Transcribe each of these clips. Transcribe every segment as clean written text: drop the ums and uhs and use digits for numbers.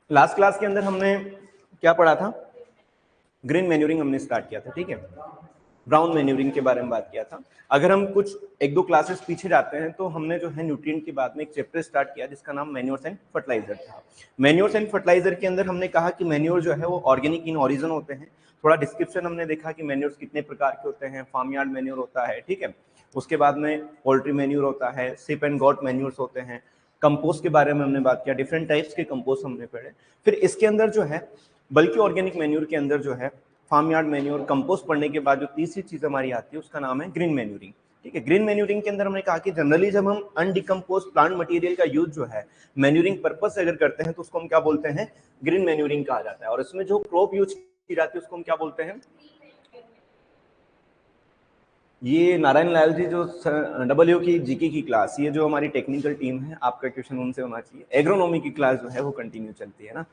Last class के अंदर हमने क्या पढ़ा था, ग्रीन मैन्यूरिंग हमने स्टार्ट किया था, ठीक है। ब्राउन मैन्यूरिंग के बारे में बात किया था। अगर हम कुछ एक दो क्लासेस पीछे जाते हैं तो हमने जो है न्यूट्रिएंट के बाद में एक चैप्टर स्टार्ट किया जिसका नाम मैन्योर्स एंड फर्टिलाइजर था। मैन्योर्स एंड फर्टिलाइजर के अंदर हमने कहा कि मैन्योर जो है वो ऑर्गेनिक इन ओरिजिन होते हैं। थोड़ा डिस्क्रिप्शन हमने देखा कि मैन्योर्स कितने प्रकार के होते हैं, फार्म यार्ड मैन्योर होता है, ठीक है। उसके बाद में पोल्ट्री मैन्योर होता है, सिप एंड गॉट मैन्योर्स होते हैं, कंपोस्ट के बारे में हमने बात किया, डिफरेंट टाइप्स के कंपोस्ट हमने पढ़े। फिर इसके अंदर जो है बल्कि ऑर्गेनिक मैन्योर के अंदर जो है फार्म यार्ड मैन्योर, कंपोस्ट पढ़ने के बाद जो तीसरी चीज हमारी आती है उसका नाम है ग्रीन मैन्यूरिंग, ठीक है। ग्रीन मैन्यूरिंग के अंदर हमने कहा कि जनरली जब हम अनडिकम्पोज प्लांट मटेरियल का यूज जो है मैन्यूरिंग पर्पस से अगर करते हैं तो उसको हम क्या बोलते हैं, ग्रीन मैन्यूरिंग कहा जाता है। और इसमें जो क्रॉप यूज की जाती है उसको हम क्या बोलते हैं, ये नारायण लाल जी जो डब्ल्यू की जीके की क्लास, ये जो हमारी टेक्निकल टीम है, आपका क्वेश्चन उनसे होना चाहिए। एग्रोनॉमी की क्लास जो है वो कंटिन्यू चलती है ना।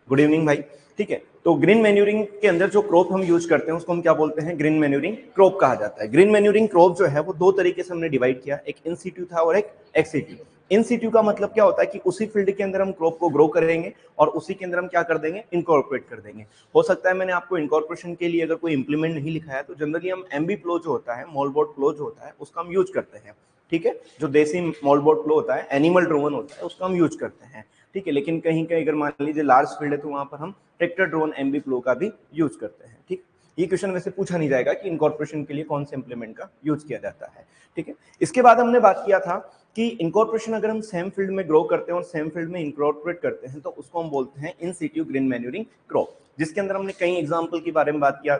गुड इवनिंग भाई, ठीक है। तो ग्रीन मैन्यूरिंग के अंदर जो क्रॉप हम यूज करते हैं उसको हम क्या बोलते हैं, ग्रीन मैन्यूरिंग क्रॉप कहा जाता है। ग्रीन मैन्यूरिंग क्रॉप जो है वो दो तरीके से हमने डिवाइड किया, एक इन सीटू था और एक एक्स सीटू। इन सीटू का मतलब क्या होता है कि उसी फील्ड के अंदर हम क्रॉप को ग्रो करेंगे और उसी के अंदर हम क्या कर देंगे, इनकॉर्पोरेट कर देंगे। हो सकता है मैंने आपको इनकॉर्पोरेशन के लिए अगर कोई इंप्लीमेंट नहीं लिखा है तो जनरली हम एमबी फ्लो जो होता है, मोलबोर्ड फ्लो जो होता है उसका हम यूज करते हैं, ठीक है। जो देसी मोलबोर्ड फ्लो होता है, एनिमल ड्रोवन होता है, उसका हम यूज करते हैं, ठीक है। लेकिन कहीं कहीं अगर मान लीजिए लार्ज फील्ड है तो वहां पर हम ट्रैक्टर ड्रोन एमबी फ्लो का भी यूज करते हैं, ठीक। ये क्वेश्चन वैसे पूछा नहीं जाएगा कि इनकॉर्पोरेशन के लिए कौन से इंप्लीमेंट का यूज किया जाता है, ठीक है। इसके बाद हमने बात किया था कि इनकॉर्पोरेशन अगर हम सेम फील्ड में ग्रो करते हैं और सेम फील्ड में इनकॉर्पोरेट करते हैं तो उसको हम बोलते हैं in situ green manuring crop, जिसके अंदर हमने कई एग्जांपल के बारे में बात किया।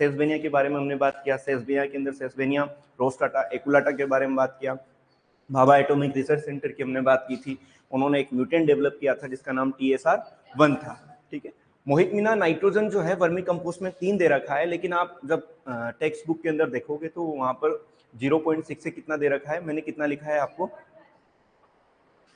सेसबेनिया के बारे में हमने बात किया, सेसबेनिया के अंदर सेसबेनिया रोस्टाटा एकुलाटा के बारे में बात किया। भाभा एटॉमिक रिसर्च सेंटर की हमने बात की थी, उन्होंने एक म्यूटेंट डेवलप किया था जिसका नाम TSR1 था, ठीक है। मोहित मीना नाइट्रोजन जो है वर्मी कंपोस्ट में 3 दे रखा है, लेकिन आप जब टेक्स्ट बुक के अंदर देखोगे तो वहां पर 0.6 से कितना दे रखा है, मैंने कितना लिखा है आपको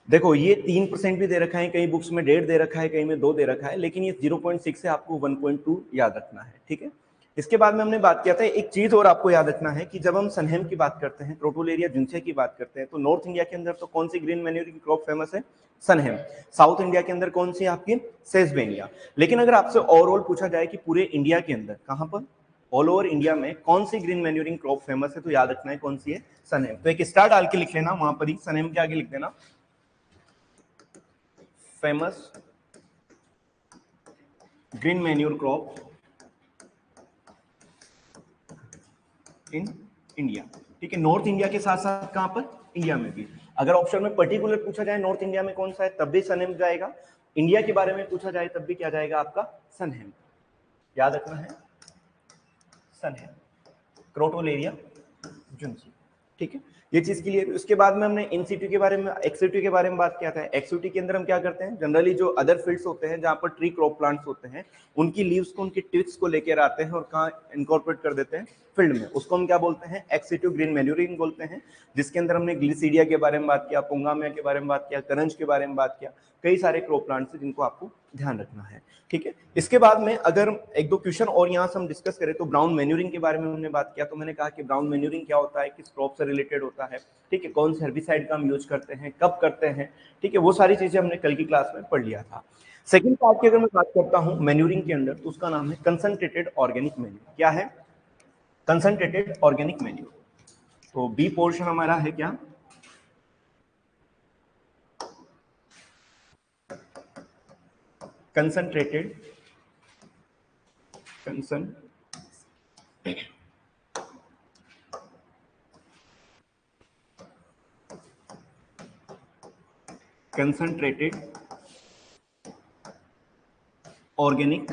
देखो, ये 3% भी दे रखा है, कई बुक्स में 1.5 दे रखा है, कई में 2 दे रखा है, लेकिन ये 0.6 से आपको 1.2 याद रखना है, ठीक है। इसके बाद में हमने बात किया था एक चीज और आपको याद रखना है कि जब हम सनहेम की बात करते हैं, क्रोटोलेरिया जुन्सिया की बात करते हैं, तो नॉर्थ इंडिया के अंदर तो कौन सी ग्रीन मैन्यूरिंग क्रॉप फेमस है, सनहेम। साउथ इंडिया के अंदर कौन सी आपकी, सेसबेनिया। लेकिन अगर आपसे ओवरऑल पूछा जाए कि पूरे इंडिया के अंदर कहां पर, ऑल ओवर इंडिया में कौन सी ग्रीन मैन्यूरिंग क्रॉप फेमस है, तो याद रखना है कौन सी है, सनहेम। तो एक स्टार डाल के लिख लेना, वहां पर ही सनहेम के आगे लिख देना famous green manure crop in India, ठीक है। नॉर्थ इंडिया के साथ साथ कहां पर, इंडिया में भी। अगर ऑप्शन में पर्टिकुलर पूछा जाए नॉर्थ इंडिया में कौन सा है तब भी सनहेम जाएगा, इंडिया के बारे में पूछा जाए तब भी क्या जाएगा आपका, सनहेम। याद रखना है सनहेम, क्रोटोलेरिया जुन्सी, ठीक है। ये चीज क्लियर। उसके बाद में हमने इनसीटू के बारे में, एक्ससीटू के बारे में बात किया था। एक्ससीटू के अंदर हम क्या करते हैं, जनरली जो अदर फील्ड्स होते हैं जहां पर ट्री क्रॉप प्लांट्स होते हैं, उनकी लीव्स को, उनकी ट्विक्स को लेकर आते हैं और कहां इनकॉर्पोरेट कर देते हैं, फील्ड में। उसको हम क्या बोलते हैं, एक्ससीटू ग्रीन मैन्यूरिंग बोलते हैं। जिसके अंदर हमने ग्लिसीडिया के बारे में बात किया, पुंगामिया के बारे में बात किया, करंज के बारे में बात किया, कई सारे क्रॉप प्लांट्स हैं जिनको आपको ध्यान रखना है, ठीक है। इसके बाद में अगर एक दो क्वेश्चन और यहाँ से हम डिस्कस करें तो ब्राउन मैन्यूरिंग के बारे में हमने बात किया। तो मैंने कहा कि ब्राउन मैन्यूरिंग क्या होता है, किस क्रॉप से रिलेटेड होता है, ठीक है, कौन से हेर्बिसाइड का हम यूज करते हैं, कब करते हैं, ठीक है। वो सारी चीजें हमने कल की क्लास में पढ़ लिया था। सेकंड पार्ट की अगर मैं बात करता हूं मैन्यूरिंग के अंदर तो उसका नाम है कंसंट्रेटेड ऑर्गेनिक मैन्यूर। क्या है, कंसंट्रेटेड ऑर्गेनिक मैन्यूर। तो बी पोर्शन हमारा है क्या, concentrated concentrated organic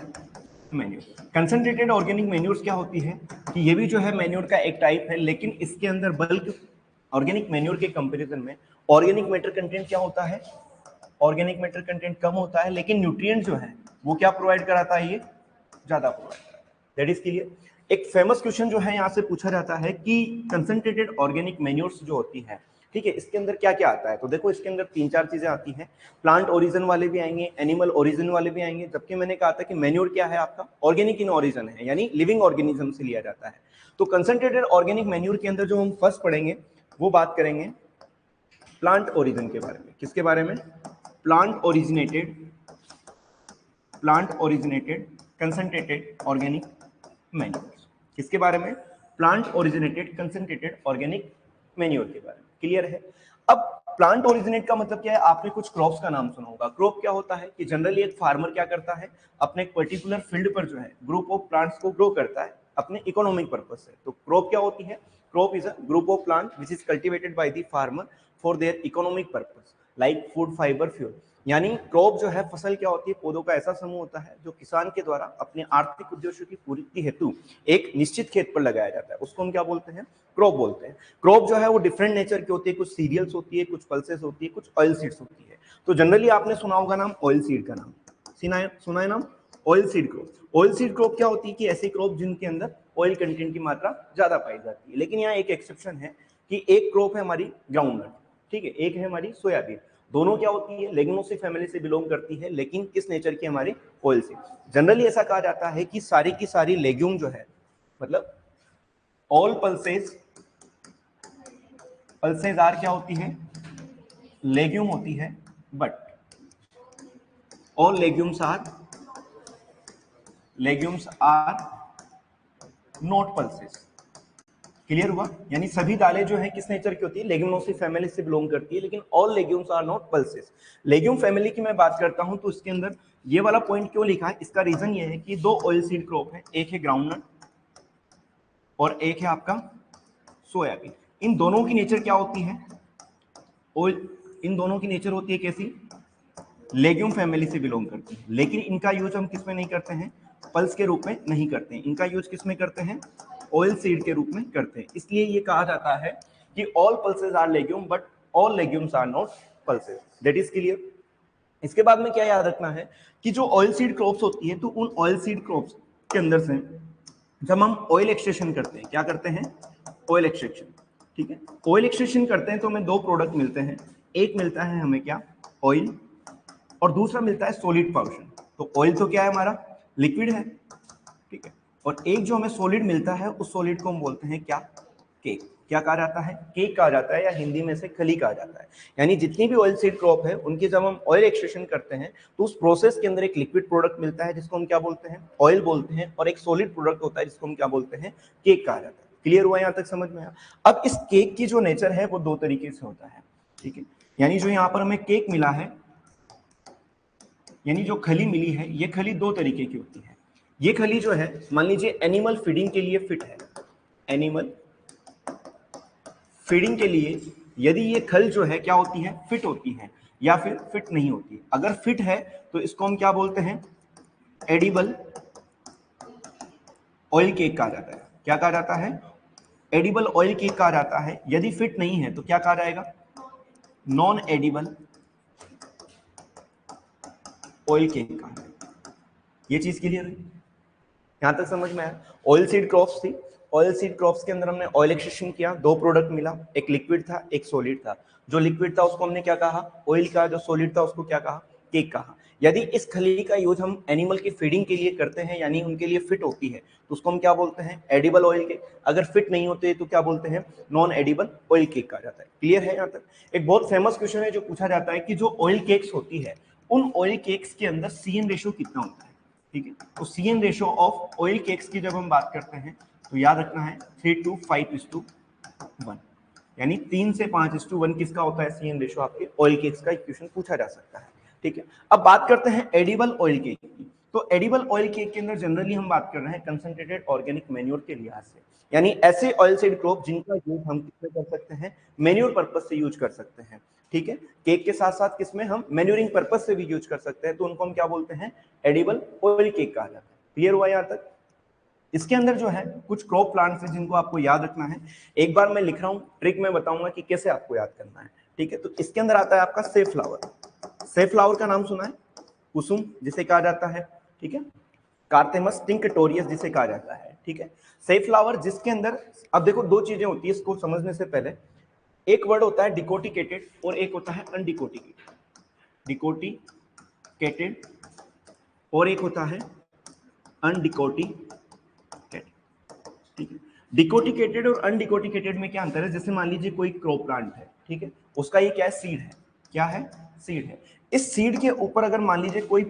manure. Concentrated organic manures क्या होती है कि ये भी जो है मैन्यूर का एक टाइप है, लेकिन इसके अंदर बल्क ऑर्गेनिक मैन्यूर के कंपैरिजन में ऑर्गेनिक मैटर कंटेंट क्या होता है, ऑर्गेनिक मैटर कंटेंट कम होता है, लेकिन न्यूट्रिएंट जो है वो क्या प्रोवाइड कराता है, ये ज्यादा प्रोवाइड कराता है। That is clear. एक फेमस क्वेश्चन जो है यहाँ से पूछा जाता है कि कंसंट्रेटेड ऑर्गेनिक मैन्यूर्स जो होती है, ठीक है, इसके अंदर क्या क्या आता है। तो देखो इसके अंदर 3-4 चीजें आती हैं। प्लांट ओरिजिन वाले भी आएंगे, एनिमल ओरिजिन वाले भी आएंगे, जबकि मैंने कहा था कि मैन्यूर क्या है आपका, ऑर्गेनिक इन ओरिजिन है, यानी लिविंग ऑर्गेनिज्म से लिया जाता है। तो कंसंट्रेटेड ऑर्गेनिक मैन्यूर के अंदर जो हम फर्स्ट पढ़ेंगे वो बात करेंगे प्लांट ओरिजिन के बारे में। किसके बारे में, plant originated plant originated concentrated organic manure. किसके बारे में? Plant originated concentrated organic manure के बारे में। क्लियर है? अब प्लांट ओरिजिनेट का मतलब क्या है? आपने कुछ क्रॉप्स का नाम सुना होगा। क्रॉप क्या होता है कि जनरली एक फार्मर क्या करता है, अपने एक पर्टिकुलर फील्ड पर जो है ग्रुप ऑफ प्लांट्स को ग्रो करता है अपने इकोनॉमिक पर्पज से। तो क्रॉप क्या होती है? Crop is a group of plant which is cultivated by the farmer for their economic purpose like food, fibre, fuel. यानी क्रॉप जो है फसल क्या होती है? पौधों का ऐसा समूह होता है जो किसान के द्वारा अपने आर्थिक उद्देश्यों की पूर्ति हेतु एक निश्चित खेत पर लगाया जाता है। उसको हम क्या बोलते हैं? क्रॉप बोलते हैं। क्रॉप जो है वो डिफरेंट नेचर की होती है, कुछ सीरियल्स होती है, कुछ पल्सेस होती है, कुछ ऑयल सीड्स होती है। तो जनरली आपने सुना होगा नाम ऑयल सीड का नाम, सुना है नाम oil seed crop. Oil seed crop क्या होती है कि ऐसी क्रॉप जिनके अंदर ऑयल कंटेंट की मात्रा ज्यादा पाई जाती है। लेकिन यहाँ एक एक्सेप्शन है कि एक क्रॉप है हमारी ग्राउंडनट, ठीक है, एक है हमारी सोयाबीन। दोनों क्या होती है? लेग्यूमिनोसी फैमिली से बिलोंग करती है, लेकिन किस नेचर की? हमारी ऑयल से। जनरली ऐसा कहा जाता है कि सारी की सारी लेग्यूम जो है, मतलब ऑल पल्सेस आर क्या होती है? लेग्यूम होती है, but all legumes are not pulses. Clear हुआ? यानी सभी दालें जो है किस नेचर की होती है? लेग्यूमिनोसी फैमिली से बिलोंग करती है, लेकिन all legumes are not pulses. Legume family की मैं बात करता हूं तो इसके अंदर ये वाला पॉइंट क्यों लिखा है? इसका रीजन ये है कि दो ऑयल सीड क्रॉप है, एक है ग्राउंडनट और एक है आपका सोयाबीन। इन दोनों की नेचर क्या होती है? ऑयल, इन दोनों की नेचर होती है कैसी? लेग्यूम फैमिली से बिलोंग करती है, लेकिन इनका यूज हम किस में नहीं करते हैं? पल्स के रूप में नहीं करते हैं। इनका यूज किस में करते हैं? ऑयल सीड के रूप में करते हैं। इसलिए ये कहा जाता है कि all pulses are legume but all legumes are not pulses. That is clear? इसके बाद में क्या याद रखना है कि जो ऑयल सीड क्रॉप्स होती है, तो उन ऑयल सीड क्रॉप्स के अंदर से जब हम ऑयल एक्सट्रैक्शन करते हैं, क्या करते हैं? ऑयल एक्सट्रैक्शन, ठीक है। ऑयल एक्सट्रैक्शन करते हैं तो हमें दो प्रोडक्ट मिलते हैं। एक मिलता है हमें क्या? ऑयल, और दूसरा मिलता है सॉलिड पोर्शन। तो ऑयल तो क्या है हमारा? लिक्विड है, ठीक है। और एक जो हमें सॉलिड मिलता है, उस सॉलिड को हम बोलते हैं क्या? केक। क्या कहा जाता है? केक कहा जाता है, या हिंदी में से खली कहा जाता है। यानी जितनी भी ऑयल सीड क्रॉप है उनकी जब हम ऑयल एक्सट्रैक्शन करते हैं तो उस प्रोसेस के अंदर एक लिक्विड प्रोडक्ट मिलता है जिसको हम क्या बोलते हैं? ऑयल बोलते हैं, और एक सॉलिड प्रोडक्ट होता है जिसको हम क्या बोलते हैं? केक कहा जाता है। क्लियर हुआ? यहां तक समझ में आया? अब इस केक की जो नेचर है वो दो तरीके से होता है, ठीक है। यानी जो यहाँ पर हमें केक मिला है, यानी जो खली मिली है, ये खली दो तरीके की होती है। ये खली जो है मान लीजिए एनिमल फीडिंग के लिए फिट है। एनिमल फीडिंग के लिए यदि ये खल जो है क्या होती है? फिट होती है, या फिर फिट नहीं होती। अगर फिट है तो इसको हम क्या बोलते हैं? एडिबल ऑयल केक कहा जाता है। क्या कहा जाता है? एडिबल ऑयल केक कहा जाता है। यदि फिट नहीं है तो क्या कहा जाएगा? नॉन एडिबल ऑयल केक कहा जाएगा। ये चीज क्लियर है? यहां तक समझ में आया? ऑयल सीड क्रॉप्स थी, ऑयल सीड क्रॉप्स के अंदर हमने ऑयल एक्सट्रैक्शन किया, दो प्रोडक्ट मिला, एक लिक्विड था, एक सॉलिड था। जो लिक्विड था उसको हमने क्या कहा? ऑयल कहा। जो सॉलिड था उसको क्या कहा? केक कहा। यदि इस खली का यूज हम एनिमल की फीडिंग के लिए करते हैं, यानी उनके लिए फिट होती है, तो उसको हम क्या बोलते हैं? Edible oil cake. अगर फिट नहीं होते तो क्या बोलते हैं? नॉन एडिबल ऑयल केक कहा जाता है। क्लियर है? यहाँ तक एक बहुत फेमस क्वेश्चन है जो पूछा जाता है कि जो ऑयल केक्स होती है, उन ऑयल केक्स के अंदर CN रेशियो कितना होता है, ठीक है। तो CN ratio of oil cakes की जब हम बात करते हैं तो याद रखना है 3 to 5:1, यानी 3 से 5:1 किसका होता है? CN रेशियो आपके ऑयल केक्स का इक्वेशन पूछा जा सकता है, ठीक है। अब बात करते हैं एडिबल ऑयल केक की। तो एडिबल ऑयल केक के अंदर जनरली हम बात कर रहे हैं कंसंट्रेटेड ऑर्गेनिक मैन्योर के लिहाज से, यानी ऐसे ऑयल सीड क्रॉप जिनका यूज हम किसमें कर सकते हैं? मैन्योर पर्पज से यूज कर सकते हैं, ठीक है। केक के साथ साथ किसमें हम मैन्योरिंग पर्पज से भी यूज कर सकते हैं, तो उनको हम क्या बोलते हैं? एडिबल ऑयल केक कहा जाता है। क्लियर हुआ यहाँ तक? इसके अंदर जो है कुछ क्रॉप प्लांट्स हैं जिनको आपको याद रखना है। एक बार मैं लिख रहा हूं, ट्रिक में बताऊंगा कि कैसे आपको याद करना है, ठीक है। तो इसके अंदर आता है आपका सेफ फ्लावर। सेफ फ्लावर का नाम सुना है? कुसुम जिसे कहा जाता है, ठीक है। कार्टेमस टिंक्टोरियस जिसे कहा जाता है, ठीक है। सेफ फ्लावर जिसके अंदर, अब देखो दो चीजें होती है इसको समझने से पहले। एक वर्ड होता है डिकोटिकेटेड और एक होता है अनडिकोटिकेटेड। डिकोटिकेटेड और एक होता है अनडिकोटिकेटेड, ठीक है। डिकोटिकेटेड और अनडिकोटिकेटेड में क्या अंतर है? जैसे मान लीजिए कोई क्रॉप प्लांट है, ठीक है, उसका ये क्या है? सीड है। क्या है? सीड है। इस सीड के ऊपर अगर मान लीजिए कोई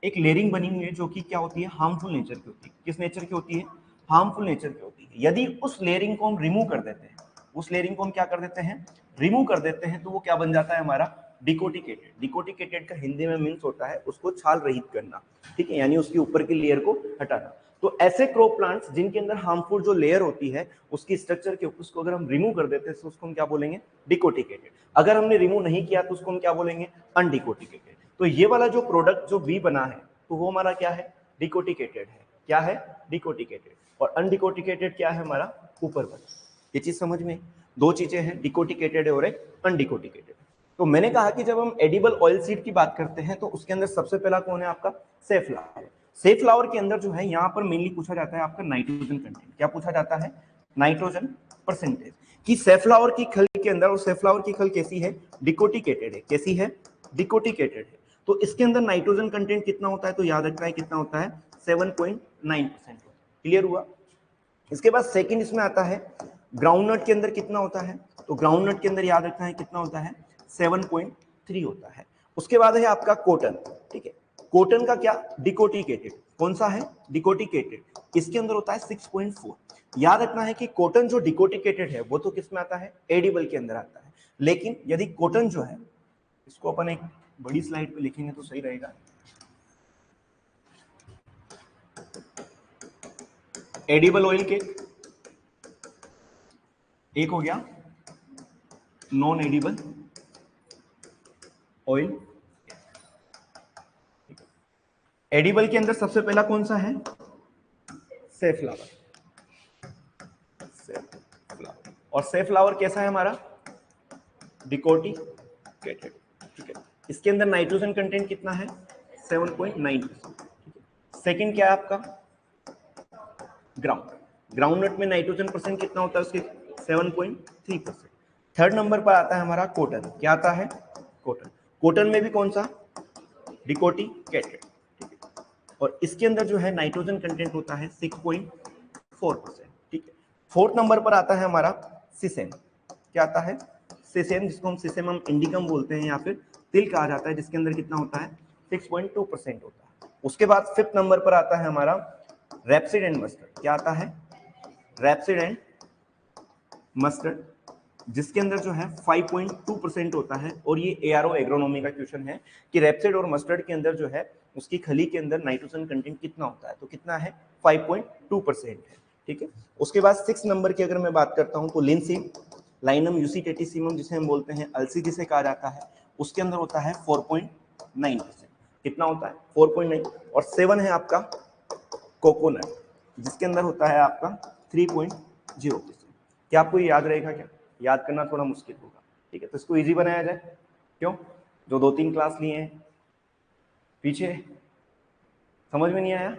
एक लेयरिंग बनी हुई है जो कि क्या होती है, हार्मफुल नेचर की होती है। किस नेचर की होती है, हार्मफुल नेचर की होती है। यदि उस लेयरिंग को हम रिमूव कर देते हैं, उस लेयरिंग को हम क्या कर देते हैं, रिमूव कर देते हैं, तो वो क्या बन जाता है हमारा, डिकोटिकेटेड। डिकोटिकेटेड का हिंदी में मीन्स होता है उसको छाल रहित करना, ठीक है, यानी उसके ऊपर की लेयर को हटाना। तो ऐसे क्रॉप प्लांट्स जिनके अंदर हार्मफुल जो लेयर होती है उसकी स्ट्रक्चर के उसको अगर हम रिमूव कर देते हैं तो उसको हम क्या बोलेंगे, डिकोटिकेटेड। अगर हमने रिमूव नहीं किया तो उसको हम क्या बोलेंगे, अनडिकोटिकेटेड। तो ये वाला जो प्रोडक्ट जो बी बना है तो वो हमारा क्या है, डिकोटिकेटेड है। क्या है, डिकोटिकेटेड। और अनडिकोटिकेटेड क्या है हमारा, ऊपर वाला। ये चीज समझ में, दो चीजें हैं, डिकोटिकेटेड और एक अनडिकोटिकेटेड। तो मैंने कहा कि जब हम एडिबल ऑयल सीड की बात करते हैं तो उसके अंदर सबसे पहला कौन है आपका, सेफ्लावर। सेफ्लावर के अंदर जो है यहाँ पर मेनली पूछा जाता है आपका नाइट्रोजन कंटेंट। क्या पूछा जाता है, नाइट्रोजन परसेंटेज कि सेफ्लावर की खल के अंदर, और सेफ्लावर की खल कैसी है, डिकोटिकेटेड है। कैसी है, डिकोटिकेटेड है। तो इसके अंदर नाइट्रोजन कंटेंट कितना होता है, तो याद रखना है कितना होता है, 7.9%। क्लियर हुआ। इसके बाद सेकंड इसमें आता है ग्राउंडनट के अंदर कितना होता है, तो ग्राउंडनट के अंदर याद रखना है कितना होता है, 7.3 होता है। उसके बाद है आपका कॉटन, ठीक है, कॉटन का क्या, डिकोटिकेटेड। कौन सा है, डिकोटिकेटेड। इसके अंदर होता है 6.4। याद रखना है कि कॉटन जो डिकोटिकेटेड है वो तो किस में आता है, एडिबल के अंदर आता है। लेकिन यदि कॉटन जो है, इसको अपन एक बड़ी स्लाइड पे लिखेंगे तो सही रहेगा। एडिबल ऑयल के एक हो गया नॉन एडिबल ऑयल। एडिबल के अंदर सबसे पहला कौन सा है, सेफ्लावर। सेफ्लावर, और सेफ्लावर कैसा है हमारा, डिकोटिकेटेड, ठीक है। इसके अंदर नाइट्रोजन कंटेंट कितना है, 7.9%। सेकंड क्या है आपका, ग्राउंडनट में नाइट्रोजन परसेंट कितना होता है उसके, 7.3%। थर्ड नंबर पर आता है हमारा कॉटन। क्या आता है, कॉटन। कॉटन में भी कौन सा, डिकोटिकेटेड, ठीक है। और इसके अंदर जो है नाइट्रोजन कंटेंट होता है 6.4%, ठीक है। फोर्थ नंबर पर आता है हमारा सिसेम। क्या आता है, सिसेम, जिसको हम सिसेमम इंडिकम बोलते हैं या फिर तिल कहा जाता है, जिसके अंदर कितना होता है, 6.2% होता है। उसके बाद फिफ्थ नंबर पर आता है हमारा रैप्सिड एंड मस्टर्ड। क्या आता है, रैप्सिड एंड मस्टर्ड, जिसके अंदर जो है 5.2% होता है। और ये एआरओ एग्रोनॉमी का क्वेश्चन है कि रैप्सिड और मस्टर्ड के अंदर जो है उसकी खली के अंदर नाइट्रोजन कंटेंट कितना होता है, तो कितना है, 5.2% है, ठीक है। उसके बाद 6 नंबर की अगर मैं बात करता हूं तो लिनसीड, लाइनम यूसीटेटिसिमम जिसे हम बोलते हैं, अलसी जिसे कहा जाता है, उसके अंदर होता है 4.9%। कितना होता है, 4.9। और 7 है आपका कोकोनट, जिसके अंदर होता है आपका 3.0%। क्या आपको ये याद रहेगा, क्या याद करना थोड़ा मुश्किल होगा, ठीक है। तो इसको इजी बनाया जाए, क्यों, जो 2-3 क्लास लिए हैं पीछे, समझ में नहीं आया,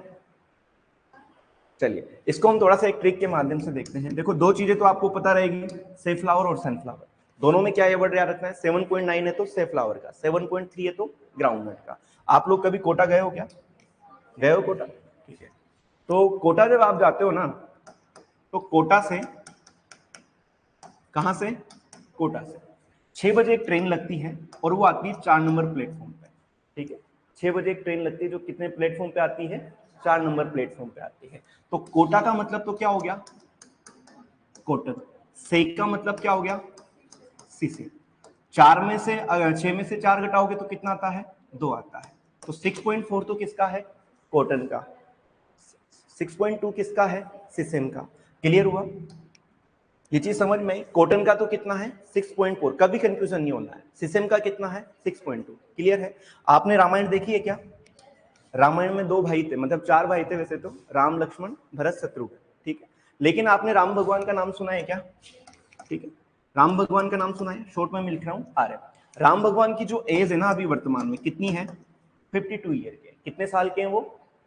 चलिए इसको हम थोड़ा सा एक ट्रिक के माध्यम से देखते हैं। देखो दो चीजें तो आपको पता रहेगी, सेफ्लावर और सनफ्लावर। दोनों में क्या ये वर्ड याद रखना है, 7.9 है तो सेफ्लावर का, 7.3 है तो ग्राउंडनट का। आप लोग कभी कोटा गए हो क्या, गए हो कोटा, ठीक है। तो कोटा जब आप जाते हो ना, तो कोटा से, कहां से, कोटा से 6 बजे एक ट्रेन लगती है और वो आती है 4 नंबर प्लेटफॉर्म पे, ठीक है। 6 बजे एक ट्रेन लगती है जो कितने प्लेटफॉर्म पे आती है, 4 नंबर प्लेटफॉर्म पे आती है। तो कोटा का मतलब तो क्या हो गया, कोटक। सेक का मतलब क्या हो गया, सीसे। 4 में से 6 में से 4 घटाओगे तो कितना आता है, 2 आता है। तो 6.4 तो किसका है, कॉटन का। 6.2 किसका है, सिसेम का। क्लियर हुआ, ये चीज समझ में आई। कॉटन का तो कितना है, 6.4, कभी कंफ्यूजन नहीं होना है। सिसेम का कितना है, 6.2। क्लियर है। आपने रामायण देखी है क्या, रामायण में 2 भाई थे, मतलब 4 भाई थे वैसे तो, राम लक्ष्मण भरत शत्रुघ्न, ठीक है। लेकिन आपने राम भगवान का नाम सुना है क्या, ठीक है, राम भगवान का नाम सुना है, शॉर्ट में लिख रहा हूं आर्य। राम भगवान की जो एज है ना अभी वर्तमान में कितनी है, 52 ईयर के। कितने साल के हैं वो,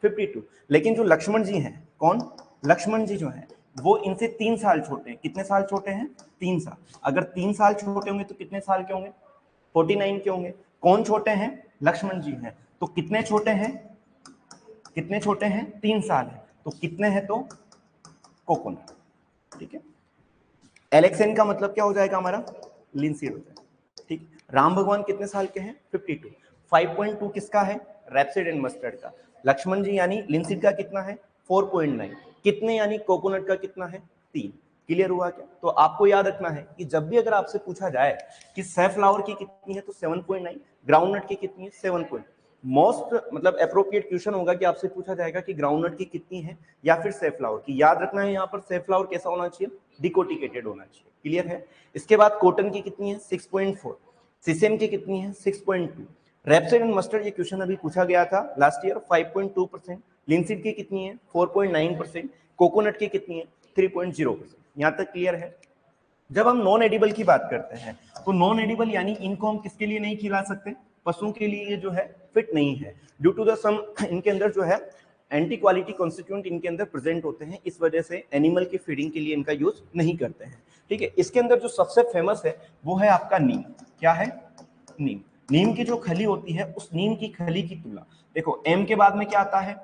52। लेकिन जो लक्ष्मण जी हैं, कौन, लक्ष्मण जी जो हैं वो इनसे 3 साल छोटे हैं। कितने साल छोटे हैं, 3 साल। अगर 3 साल छोटे होंगे तो कितने साल के होंगे, 49 के होंगे। कौन छोटे हैं, लक्ष्मण जी हैं। तो कितने छोटे हैं, कितने छोटे हैं, 3 साल है। तो कितने हैं, तो कोकोनट, ठीक है। एलेक्सेन का मतलब क्या हो जाएगा हमारा, लिंसीड हो जाएगा, ठीक। राम भगवान कितने साल के हैं, 52। 5.2 किसका है, रेपसीड एंड मस्टर्ड का। लक्ष्मण जी यानी लिंसीड का कितना है 4.9, कितने यानी कोकोनट का कितना है 3। क्लियर हुआ क्या? तो आपको याद रखना है कि जब भी अगर आपसे पूछा जाए कि सैफ्लावर की कितनी है तो 7.9, ग्राउंडनट की कितनी है 7. मोस्ट मतलब अप्रोप्रिएट क्वेश्चन होगा कि आपसे पूछा जाएगा कि ग्राउंडनट की कितनी है या फिर सैफ्लावर की। याद रखना है यहाँ पर सैफ्लावर कैसा होना चाहिए, डिकोटिकेटेड होना चाहिए। क्लियर है? इसके बाद कॉटन की कितनी है 6.4, सीसेम की कितनी है 6.2, रेपसीड एंड मस्टर्ड ये क्वेश्चन अभी पूछा गया था लास्ट ईयर 5.2%, लिंसीड की कितनी है 4.9%, कोकोनट की कितनी है 3.0%। यहाँ तक क्लियर है? जब हम नॉन एडिबल की बात करते हैं तो नॉन एडिबल यानी इनको हम किसके लिए नहीं खिला सकते, पशुओं के लिए ये जो है फिट नहीं है, ड्यू टू द सम इनके अंदर जो है एंटी क्वालिटी कॉन्स्टिट्यूएंट इनके अंदर प्रेजेंट होते हैं, इस वजह से एनिमल की फीडिंग के लिए इनका यूज नहीं करते हैं। ठीक है, इसके अंदर जो सबसे फेमस है वो है आपका नीम। क्या है? नीम। नीम की जो खली होती है उस नीम की खली की तुलना, देखो एम के बाद में क्या आता है,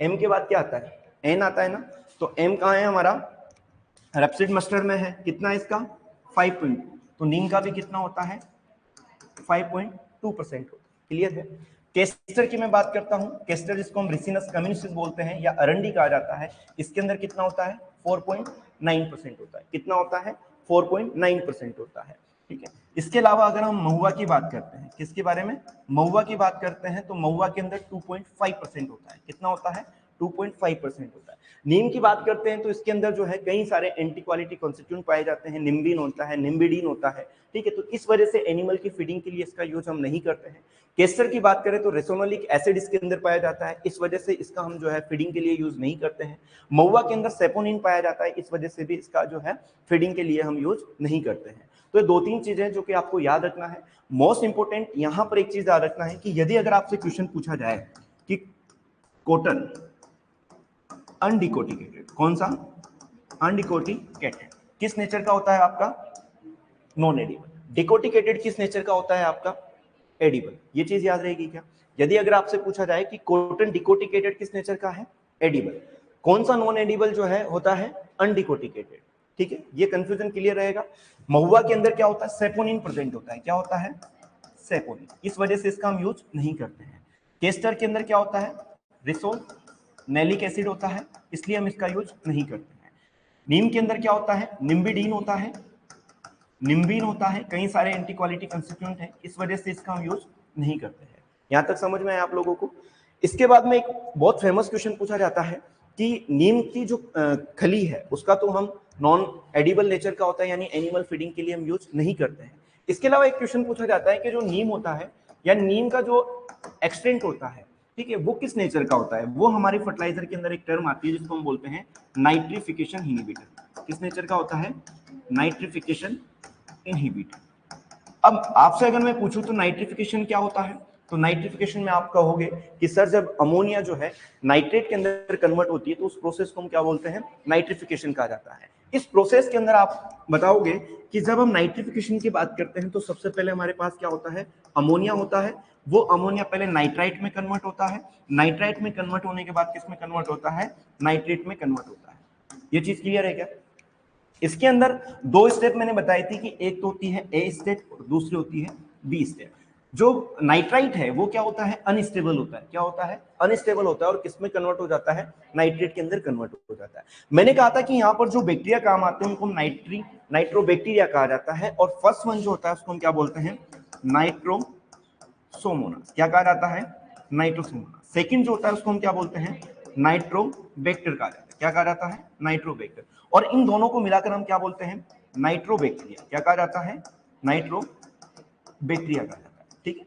एम के बाद क्या आता है एन आता है ना, तो एम कहाँ है हमारा रेपसीड मस्टर्ड में है, कितना है इसका 5.2, तो नीम का भी कितना होता है 5.2% होता है। क्लियर है? केस्टर की मैं बात करता हूं, केस्टर जिसको हम रिसिनस कम्युनिसिस बोलते हैं या अरंडी कहा जाता है, इसके अंदर कितना होता है 4.9% होता है। कितना होता है 4.9% होता है। ठीक है, इसके अलावा अगर हम महुआ की बात करते हैं, किसके बारे में, महुआ की बात करते हैं, तो महुआ के अंदर 2.5% होता है। कितना होता है 2.5% होता है। नीम की बात करते हैं तो इसके अंदर जो है कई सारे एंटी क्वालिटी कॉन्स्टिट्यूएंट पाए जाते हैं, निम्बिन होता है, निम्बिडीन होता है। ठीक है, तो इस वजह से एनिमल की फीडिंग के लिए इसका यूज हम नहीं करते हैं। केस्टर की बात करें तो रेसोनोलिक एसिड इसके अंदर पाया जाता है, इस वजह से इसका हम जो है फीडिंग के लिए यूज नहीं करते हैं। महुआ के अंदर सेपोनिन पाया जाता है, इस वजह से भी इसका जो है फीडिंग के लिए हम यूज नहीं करते हैं। तो ये 2-3 चीजें जो कि आपको याद रखना है। मोस्ट इंपोर्टेंट यहां पर एक चीज याद रखना है कि यदि अगर आपसे क्वेश्चन पूछा जाए कि कॉटन अनडिकोटिकेटेड, कौन सा अनडिकोटिकेटेड किस नेचर का होता है आपका नॉन एडिबल, डिकोटिकेटेड किस नेचर का होता है आपका एडिबल। ये चीज याद रहेगी क्या? यदि अगर आपसे पूछा जाए कि कॉटन डिकोटिकेटेड किस नेचर का है एडिबल, कौन सा नॉन एडिबल जो है होता है अनडिकोटिकेटेड। ठीक है, ये कंफ्यूजन क्लियर रहेगा। महुआ के अंदर क्या होता है सेपोनिन प्रेजेंट होता है, क्या होता है सेपोनिन, इस वजह से इसका हम यूज नहीं करते हैं। केस्टर के अंदर क्या होता है रिसोल नैलिक एसिड होता है, इसलिए हम इसका यूज नहीं करते हैं। नीम के अंदर क्या होता है निम्बिडीन होता है, निम्बिन होता है, कई सारे एंटी क्वालिटी कंस्टिट्यूएंट हैं, इस वजह से इसका हम यूज नहीं करते हैं। यहां तक समझ में आया आप लोगों को? इसके बाद में एक बहुत फेमस क्वेश्चन पूछा जाता है कि नीम की जो खली है उसका तो हम नॉन एडिबल नेचर का होता है, यानी एनिमल फीडिंग के लिए हम यूज नहीं करते हैं। इसके अलावा एक क्वेश्चन पूछा जाता है कि जो नीम होता है या नीम का जो एक्सटेंट होता है, ठीक है, वो किस नेचर का होता है। वो हमारे फर्टिलाइजर के अंदर एक टर्म आती है जिसको हम बोलते हैं नाइट्रिफिकेशन इनहिबिटर। किस नेचर का होता है नाइट्रिफिकेशन इनहिबिटर। अब आपसे अगर मैं पूछूं तो नाइट्रिफिकेशन क्या होता है, तो नाइट्रिफिकेशन में आप कहोगे कि सर जब अमोनिया जो है नाइट्रेट के अंदर कन्वर्ट होती है तो उस प्रोसेस को हम क्या बोलते हैं नाइट्रिफिकेशन कहा जाता है। इस प्रोसेस के अंदर आप बताओगे कि जब हम नाइट्रिफिकेशन की बात करते हैं तो सबसे पहले हमारे पास क्या होता है अमोनिया होता है, वो अमोनिया पहले नाइट्राइट में कन्वर्ट होता है, नाइट्राइट में कन्वर्ट होने के बाद किस में कन्वर्ट होता है नाइट्रेट में कन्वर्ट होता है। ये चीज क्लियर है क्या? इसके अंदर 2 स्टेप मैंने बताई थी कि एक तो होती है ए स्टेप और दूसरी होती है बी स्टेप। जो नाइट्राइट है वो क्या होता है अनस्टेबल होता है, क्या होता है अनस्टेबल होता है और किसमें कन्वर्ट हो जाता है नाइट्रेट के अंदर कन्वर्ट हो जाता है। मैंने कहा था कि यहाँ पर जो बैक्टीरिया काम आते हैं उनको नाइट्रोबैक्टीरिया कहा जाता है, और फर्स्ट वन जो होता है उसको हम क्या बोलते हैं नाइट्रोसोमोनास, क्या कहा जाता है नाइट्रोसोमोनास। सेकंड जो होता है उसको हम क्या बोलते हैं नाइट्रोबैक्टर कहा जाता है, क्या कहा जाता है नाइट्रोबैक्टर। और इन दोनों को मिलाकर हम क्या बोलते हैं नाइट्रोबैक्टीरिया, क्या कहा जाता है नाइट्रोबैक्टीरिया कहा जाता है। ठीक है,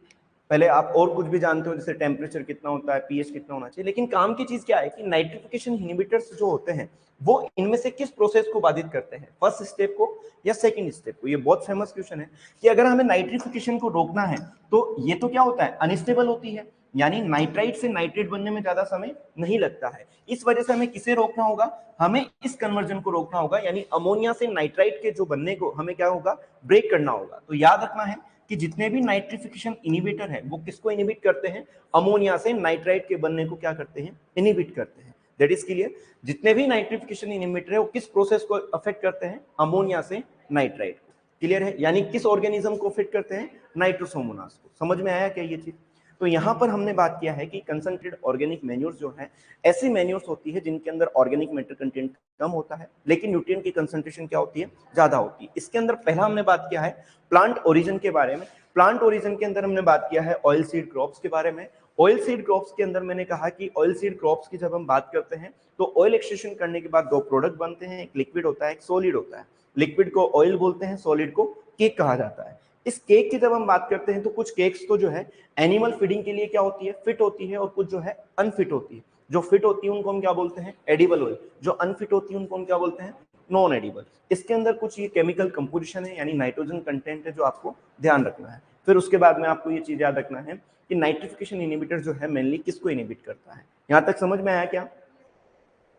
पहले आप और कुछ भी जानते हो जैसे टेम्परेचर कितना होता है पीएच कितना होना चाहिए, लेकिन काम की चीज क्या है कि नाइट्रिफिकेशन इनहिबिटर्स जो होते हैं वो इनमें से किस प्रोसेस को बाधित करते हैं, फर्स्ट स्टेप को या सेकंड स्टेप को। ये बहुत फेमस क्वेश्चन है कि अगर हमें नाइट्रिफिकेशन को रोकना है तो ये तो क्या होता है अनस्टेबल होती है, यानी नाइट्राइट से नाइट्रेट बनने में ज्यादा समय नहीं लगता है। इस वजह से हमें किसे रोकना होगा, हमें इस कन्वर्जन को रोकना होगा, यानी अमोनिया से नाइट्राइट के जो बनने को हमें क्या होगा ब्रेक करना होगा। तो याद रखना है कि जितने भी नाइट्रिफिकेशन इनहिबिटर है वो किसको इनहिबिट करते हैं अमोनिया से नाइट्राइट के बनने को क्या करते हैं इनहिबिट करते हैं। That is clear. जितने भी नाइट्रिफिकेशन इनहिबिटर है वो किस प्रोसेस को अफेक्ट करते हैं अमोनिया से नाइट्राइट को। क्लियर है, यानी किस ऑर्गेनिज्म को अफेक्ट करते हैं नाइट्रोसोमोनास को। समझ में आया क्या ये चीज? तो यहाँ पर हमने बात किया है कि कंसंट्रेटेड ऑर्गेनिक मैन्योर्स जो है ऐसी मैन्योर्स होती है जिनके अंदर ऑर्गेनिक मैटर कंटेंट कम होता है लेकिन न्यूट्रिएंट की कंसंट्रेशन क्या होती है, ज्यादा होती है। इसके अंदर पहला हमने बात किया है प्लांट ओरिजिन के बारे में। प्लांट ओरिजिन के अंदर हमने बात किया है ऑयल सीड क्रॉप्स के बारे में। ऑयल सीड क्रॉप्स के अंदर मैंने कहा कि ऑयल सीड क्रॉप्स की जब हम बात करते हैं तो ऑयल एक्सट्रैक्शन करने के बाद दो प्रोडक्ट बनते हैं, एक लिक्विड होता है, एक सॉलिड होता है। लिक्विड को ऑयल बोलते हैं, सॉलिड को केक कहा जाता है। इस केक की जब हम बात करते हैं तो कुछ केक्स तो जो है एनिमल फीडिंग के लिए क्या होती है, फिट होती है, और कुछ जो है अनफिट होती है। जो फिट होती है उनको हम क्या बोलते हैं, एडिबल ऑयल। जो अनफिट होती है उनको हम क्या बोलते हैं, नॉन एडिबल। इसके अंदर कुछ ये केमिकल कंपोजिशन है यानी नाइट्रोजन कंटेंट है जो आपको ध्यान रखना है। फिर उसके बाद में आपको ये चीज याद रखना है कि नाइट्रिफिकेशन इनहिबिटर जो है मेनली किसको इनहिबिट करता है। यहां तक समझ में आया क्या?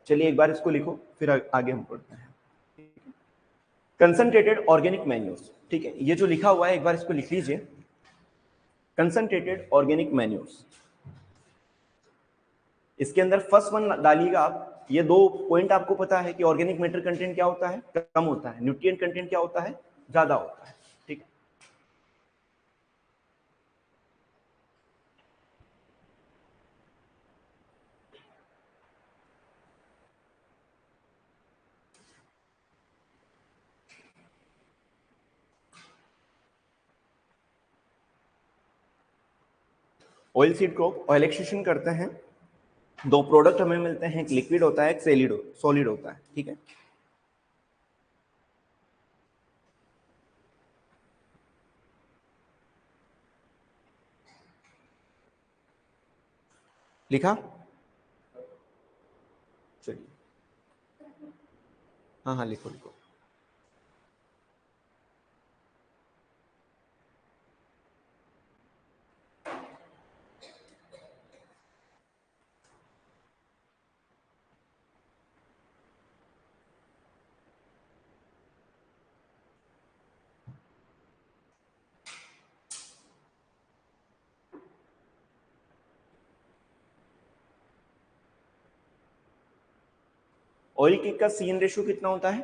चलिए एक बार इसको लिखो फिर आगे हम पढ़ते हैं। कंसंट्रेटेड ऑर्गेनिक मैन्यूर्स, ठीक है, ये जो लिखा हुआ है एक बार इसको लिख लीजिए। कंसंट्रेटेड ऑर्गेनिक मैन्यूर्स, इसके अंदर फर्स्ट वन डालिएगा आप। ये दो पॉइंट आपको पता है कि ऑर्गेनिक मैटर कंटेंट क्या होता है, कम होता है, न्यूट्रिएंट कंटेंट क्या होता है, ज्यादा होता है, ठीक है। Oil seed crop oil extraction करते हैं, दो प्रोडक्ट हमें मिलते हैं, एक लिक्विड होता है, एक सॉलिड होता है, ठीक है। लिखा? चलिए हाँ हाँ लिखो लिखो। ऑयल केक का CN रेशियो कितना होता है,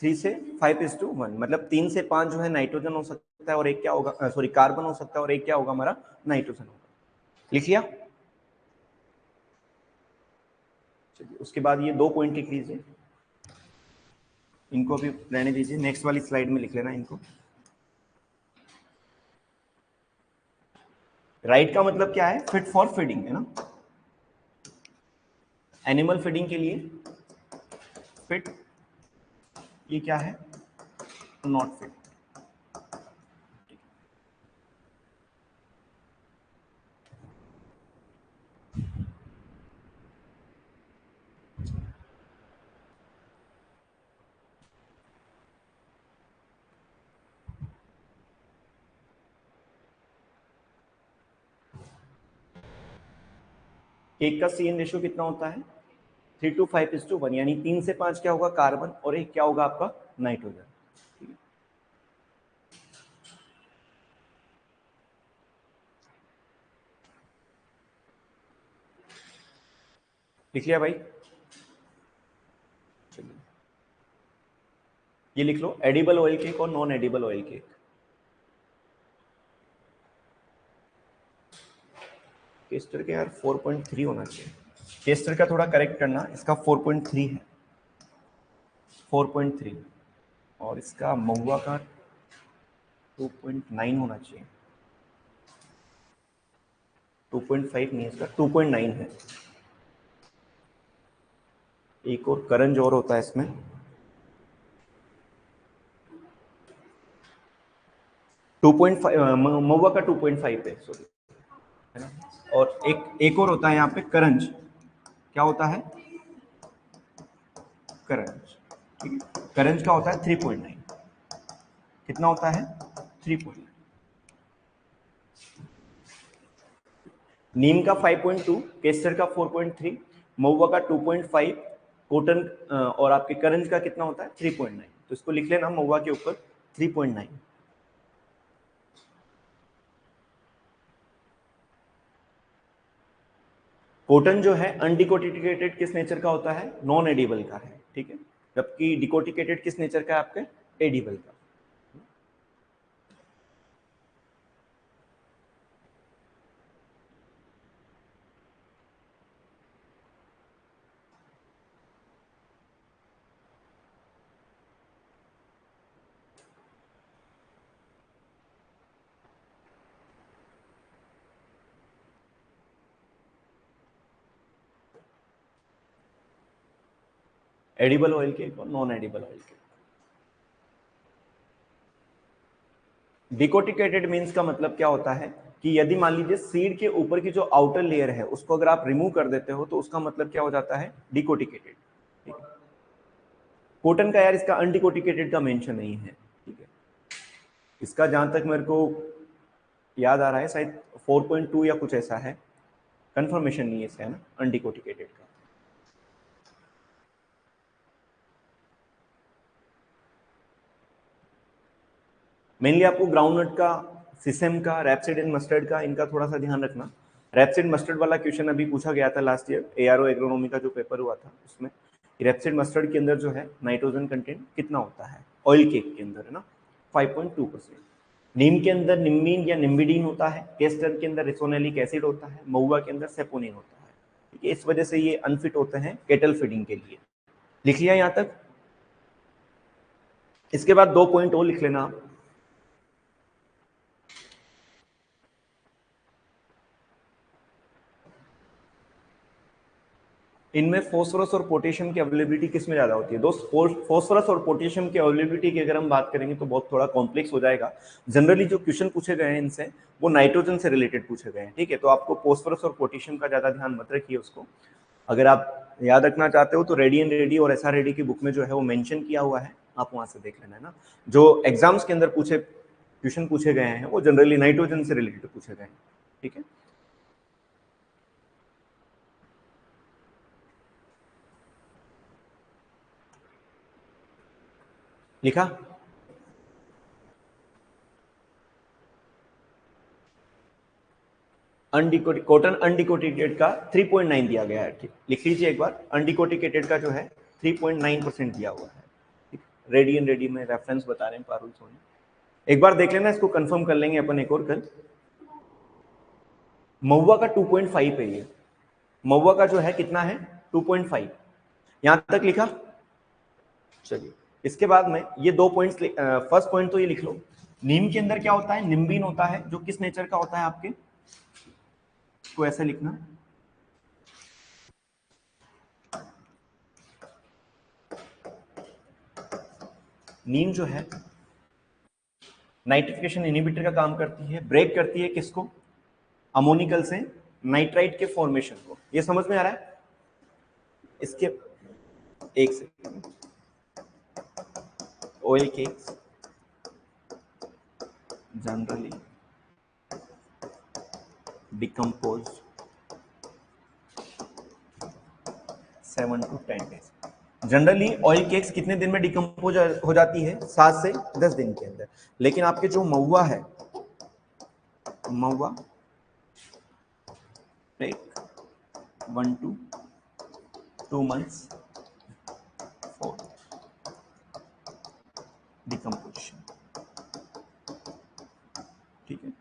3 से 5:1, मतलब 3 से 5 जो है नाइट्रोजन हो सकता है और एक क्या होगा, सॉरी कार्बन हो सकता है और एक क्या होगा हमारा, नाइट्रोजन होगा। लिख लिया? चलिए उसके बाद ये दो पॉइंट लिख लीजिए, इनको भी रहने दीजिए, नेक्स्ट वाली स्लाइड में लिख लेना इनको। राइट का मतलब क्या है, फिट फॉर फीडिंग है ना, एनिमल फीडिंग के लिए फिट, ये क्या है, नॉट फिट। केक का CN रेशियो कितना होता है, 3 to 5:1, यानी 3 से 5 क्या होगा, कार्बन, और एक क्या होगा आपका, नाइट्रोजन। लिख लिया भाई? चलिए ये लिख लो, एडिबल ऑयल केक और non edible oil cake. Castor के यार 4.3 होना चाहिए, केस्टर का थोड़ा करेक्ट करना, इसका 4.3 है, 4.3, और इसका महुआ का 2.9 होना चाहिए, 2.5 नहीं, इसका 2.9 है। एक और करंज और होता है इसमें, 2.5, महुआ का 2.5 है, सॉरी, है ना। और एक और होता है यहाँ पे करंज, क्या होता है, करंज, ठीक है। करंज का होता है 3.9, कितना होता है, 3.9। नीम का 5.2, केसर का 4.3, महुआ का 2.5, कॉटन और आपके करंज का कितना होता है, 3.9। तो इसको लिख लेना महुआ के ऊपर 3.9। कॉटन जो है अनडिकोटिकेटेड किस नेचर का होता है, नॉन एडिबल का है, ठीक है, जबकि डिकोटिकेटेड किस नेचर का है आपके, एडिबल का। एडिबल ऑयल केक और non edible oil cake. Decorticated means का मतलब क्या होता है कि यदि मान लीजिए सीड के ऊपर की जो आउटर लेयर है उसको अगर आप रिमूव कर देते हो तो उसका मतलब क्या हो जाता है, डिकोटिकेटेड। ठीक है, कॉटन का यार इसका अनडिकोटिकेटेड का मेंशन नहीं है। ठीक है, इसका जहां तक मेरे को याद आ रहा है शायद 4.2 या कुछ ऐसा है, कंफर्मेशन नहीं है इसका, है ना, अनडिकोटिकेटेड का। मेनली आपको ग्राउंडनट का, सिसेम का, रैपसीड एंड मस्टर्ड का, इनका थोड़ा सा ध्यान रखना। रैपसीड मस्टर्ड वाला क्वेश्चन अभी पूछा गया था लास्ट ईयर, एआरओ एग्रोनॉमी का जो पेपर हुआ था उसमें। रैपसीड मस्टर्ड के अंदर जो है नाइट्रोजन कंटेंट कितना होता है ऑयल केक के अंदर, है ना, 5.2%। नीम के अंदर निम्बीन या निम्बिडीन होता है, केस्टर के अंदर रिसोनेलिक एसिड होता है, महुआ के अंदर सेपोनिन होता है। ठीक है, इस वजह से ये अनफिट होते हैं केटल फीडिंग के लिए। लिख लिया यहां तक? इसके बाद 2 पॉइंट और लिख लेना आप। इनमें फास्फोरस और पोटेशियम की अवेलेबिलिटी किस में ज्यादा होती है दोस्त? फास्फोरस और पोटेशियम की अवेलेबिलिटी की अगर हम बात करेंगे तो बहुत थोड़ा कॉम्प्लेक्स हो जाएगा। जनरली जो क्वेश्चन पूछे गए हैं इनसे वो नाइट्रोजन से रिलेटेड पूछे गए हैं। ठीक है, तो आपको फास्फोरस और पोटेशियम का ज्यादा ध्यान मत रखिए उसको। अगर आप याद रखना चाहते हो तो रेडी एंड रेडी और एसआर रेडी की बुक में जो है वो मेंशन किया हुआ है, आप वहां से देख लेना, है ना। जो एग्जाम्स के अंदर पूछे क्वेश्चन पूछे गए हैं वो जनरली नाइट्रोजन से रिलेटेड पूछे गए हैं। ठीक है, लिखा? कॉटन अनडिकोटिकेटेड का 3.9 दिया गया है। ठीक, लिख लीजिए एक बार, अनडिकोटिकेटेड का जो है 3.9% दिया हुआ है। ठीक, रेडी एंड रेडी में रेफरेंस बता रहे हैं पारुल सोनी, एक बार देख लेना, इसको कंफर्म कर लेंगे अपन एक और कल। महुआ का 2.5 है ये, महुआ का जो है कितना है 2.5। यहां तक लिखा? चलिए, इसके बाद में ये 2 पॉइंट्स, फर्स्ट पॉइंट तो ये लिख लो, नीम के अंदर क्या होता है, निम्बीन होता है, जो किस नेचर का होता है आपके, तो ऐसे लिखना। नीम जो है नाइट्रिफिकेशन इनहिबिटर का काम करती है, ब्रेक करती है किसको, अमोनिकल से नाइट्राइट के फॉर्मेशन को। ये समझ में आ रहा है? इसके एक second, oil cakes generally decompose 7 to 10 days। Generally oil cakes कितने दिन में डिकम्पोज हो जाती है? 7 से 10 दिन के अंदर। लेकिन आपके जो महुआ है, mahua take 1 to 2 months for decomposition. ठीक है,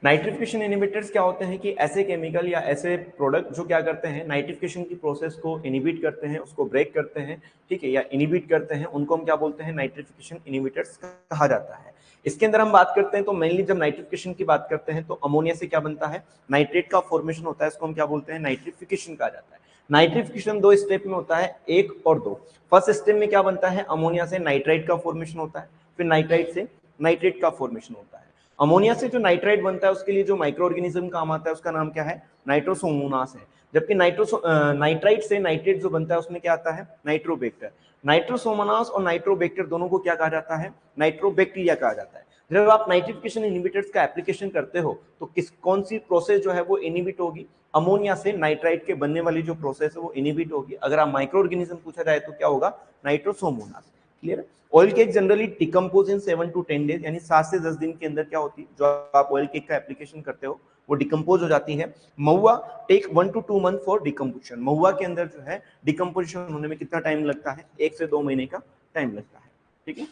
नाइट्रिफिकेशन इनहिबिटर्स क्या होते हैं कि ऐसे केमिकल या ऐसे प्रोडक्ट जो क्या करते हैं, नाइट्रिफिकेशन की प्रोसेस को इनहिबिट करते हैं, उसको ब्रेक करते हैं। ठीक है, या इनहिबिट करते हैं, उनको हम क्या बोलते हैं, नाइट्रिफिकेशन इनहिबिटर्स कहा जाता है। इसके अंदर हम बात करते हैं तो मेनली जब नाइट्रिफिकेशन की बात करते हैं तो अमोनिया से क्या बनता है, नाइट्रेट का फॉर्मेशन होता है, इसको हम क्या बोलते हैं, नाइट्रिफिकेशन कहा जाता है। नाइट्रिफिकेशन 2 स्टेप में होता है, 1 और 2। फर्स्ट स्टेप में क्या बनता है, अमोनिया से नाइट्राइट का फॉर्मेशन होता है, फिर नाइट्राइट से नाइट्रेट का फॉर्मेशन होता है। अमोनिया से जो नाइट्राइट बनता है उसके लिए जो माइक्रो ऑर्गेनिज्म काम आता है उसका नाम क्या है, नाइट्रोसोमोनास है। जबकि नाइट्राइट से नाइट्रेट जो बनता है उसमें क्या आता है, नाइट्रोबैक्टर। नाइट्रोसोमोनास और नाइट्रोबैक्टर दोनों को क्या कहा जाता है, नाइट्रोबैक्टीरिया कहा जाता है। जब आप नाइट्रिफिकेशन इनहिबिटर्स का एप्लीकेशन करते हो तो कौन सी प्रोसेस जो है वो इनहिबिट होगी, अमोनिया से नाइट्राइट के बनने वाली जो प्रोसेस है वो इनहिबिट होगी। अगर आप माइक्रो ऑर्गेनिज्म पूछा जाए तो क्या होगा, नाइट्रोसोमोनास। क्लियर है? Oil cake generally decompose in 7 to 10 days, यानी 7 से 10 दिन के अंदर क्या होती है, जो आप ऑयल केक का एप्लीकेशन करते हो वो डिकम्पोज हो जाती है। Mahua take 1 to 2 month for decomposition. Mahua के अंदर जो है डिकम्पोजिशन होने में कितना टाइम लगता है, 1 से 2 महीने का टाइम लगता है। ठीक है,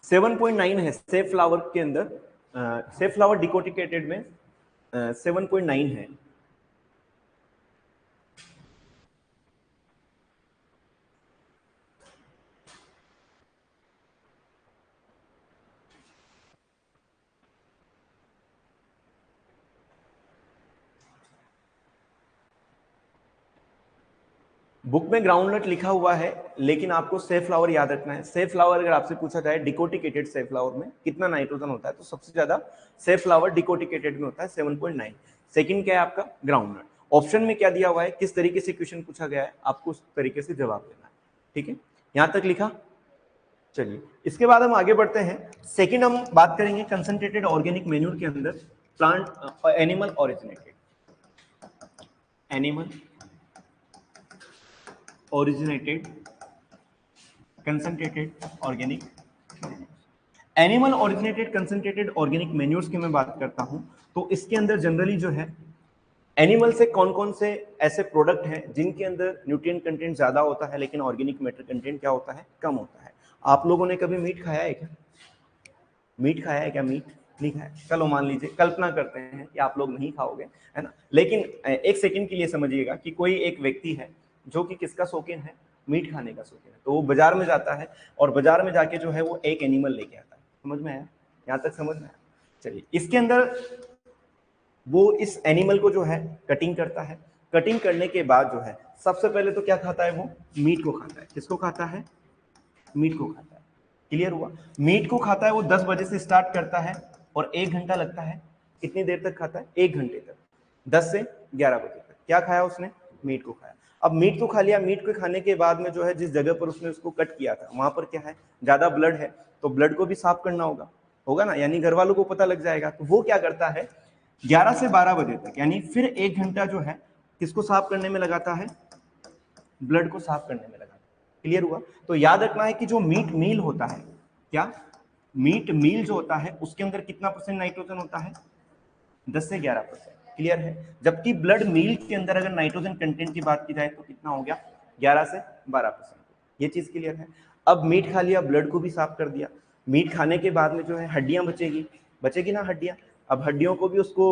7.9 है सेफ फ्लावर के अंदर, सेफ फ्लावर डिकोटिकेटेड में 7.9 है। बुक में ग्राउंडनट लिखा हुआ है, लेकिन आपको सेफ फ्लावर याद रखना है। सेफ फ्लावर अगर आपसे पूछा जाए डिकोटिकेटेड सेफ फ्लावर में कितना नाइट्रोजन होता है, तो सबसे ज्यादा सेफ फ्लावर डिकोटिकेटेड में होता है 7.9। सेकंड क्या है आपका ग्राउंडनट। ऑप्शन में क्या दिया हुआ है, किस तरीके से क्वेश्चन पूछा गया है, आपको उस तरीके से जवाब देना है। ठीक है, यहां तक लिखा। चलिए इसके बाद हम आगे बढ़ते हैं। सेकंड हम बात करेंगे कंसंट्रेटेड ऑर्गेनिक मैन्यूर के अंदर plant animal originated concentrated organic animal originated concentrated organic manures की मैं बात करता हूं, तो इसके अंदर जनरली जो है एनिमल से कौन कौन से ऐसे प्रोडक्ट हैं जिनके अंदर न्यूट्रिएंट कंटेंट ज्यादा होता है लेकिन ऑर्गेनिक मैटर कंटेंट क्या होता है, कम होता है। आप लोगों ने कभी मीट खाया है क्या? मीट खाया है क्या? मीट नहीं खाया, चलो मान लीजिए, कल्पना करते हैं कि आप लोग नहीं खाओगे, है ना, लेकिन एक सेकंड के लिए समझिएगा कि कोई एक व्यक्ति है जो कि किसका शौकीन है, मीट खाने का शौकीन है, तो वो बाजार में जाता है और बाजार में जाके जो है वो एक एनिमल लेके आता है। समझ में आया? यहाँ तक समझ में आया? चलिए इसके अंदर वो इस एनिमल को जो है कटिंग करता है। कटिंग करने के बाद जो है सबसे पहले तो क्या खाता है, वो मीट को खाता है। किसको खाता है? मीट को खाता है। क्लियर हुआ? मीट को खाता है, वो 10 बजे से स्टार्ट करता है और 1 घंटा लगता है। कितनी देर तक खाता है? 1 घंटे तक, 10 से 11 बजे तक। क्या खाया उसने? मीट को खाया। अब मीट को खा लिया, मीट को खाने के बाद में जो है जिस जगह पर उसने उसको कट किया था वहां पर क्या है, ज्यादा ब्लड है, तो ब्लड को भी साफ करना होगा ना, यानी घर वालों को पता लग जाएगा। तो वो क्या करता है, 11 से 12 बजे तक, यानी फिर 1 घंटा जो है किसको साफ करने में लगाता है, ब्लड को साफ करने में लगाता है। क्लियर हुआ? तो याद रखना है कि जो मीट मील होता है, क्या मीट मील जो होता है उसके अंदर कितना परसेंट नाइट्रोजन होता है, 10 से 11%। क्लियर है? जबकि ब्लड मील के अंदर अगर नाइट्रोजन कंटेंट की बात की जाए तो कितना हो गया, 11 से 12%। ये चीज क्लियर है? अब मीट खा लिया, ब्लड को भी साफ कर दिया। मीट खाने के बाद में जो है हड्डियां बचेगी ना हड्डियां। अब हड्डियों को भी उसको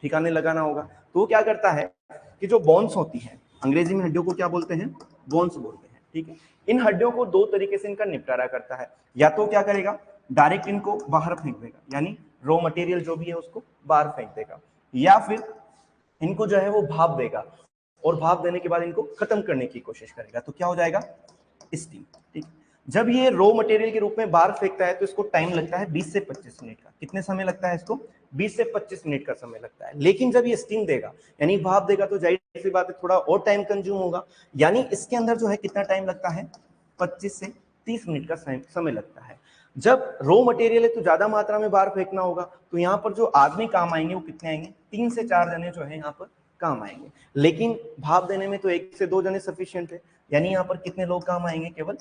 ठिकाने लगाना होगा, तो वो क्या करता है कि जो बोन्स होती है, अंग्रेजी में हड्डियों को क्या बोलते हैं, बोन्स बोलते हैं। ठीक है, इन हड्डियों को 2 तरीके से इनका निपटारा करता है। या तो क्या करेगा, डायरेक्ट इनको बाहर फेंक देगा, यानी रॉ मटेरियल जो भी है उसको बाहर फेंक देगा, या फिर इनको जो है वो भाप देगा और भाप देने के बाद इनको खत्म करने की कोशिश करेगा। तो क्या हो जाएगा, स्टीम। ठीक, जब ये रॉ मटेरियल के रूप में बाहर फेंकता है तो इसको टाइम लगता है 20 से 25 मिनट का। कितने समय लगता है इसको, 20 से 25 मिनट का समय लगता है। लेकिन जब ये स्टीम देगा यानी भाप देगा तो जाहिर सी बात है थोड़ा और टाइम कंज्यूम होगा, यानी इसके अंदर जो है कितना टाइम लगता है, 25 से 30 मिनट का समय लगता है। जब रॉ मटेरियल है तो ज्यादा मात्रा में बाहर फेंकना होगा, तो यहाँ पर जो आदमी काम आएंगे वो कितने आएंगे, 3 से 4 जने जो है यहाँ पर काम आएंगे। लेकिन भाप देने में तो 1 से 2 जने सफिशिएंट है, यानी यहाँ पर कितने लोग काम आएंगे, केवल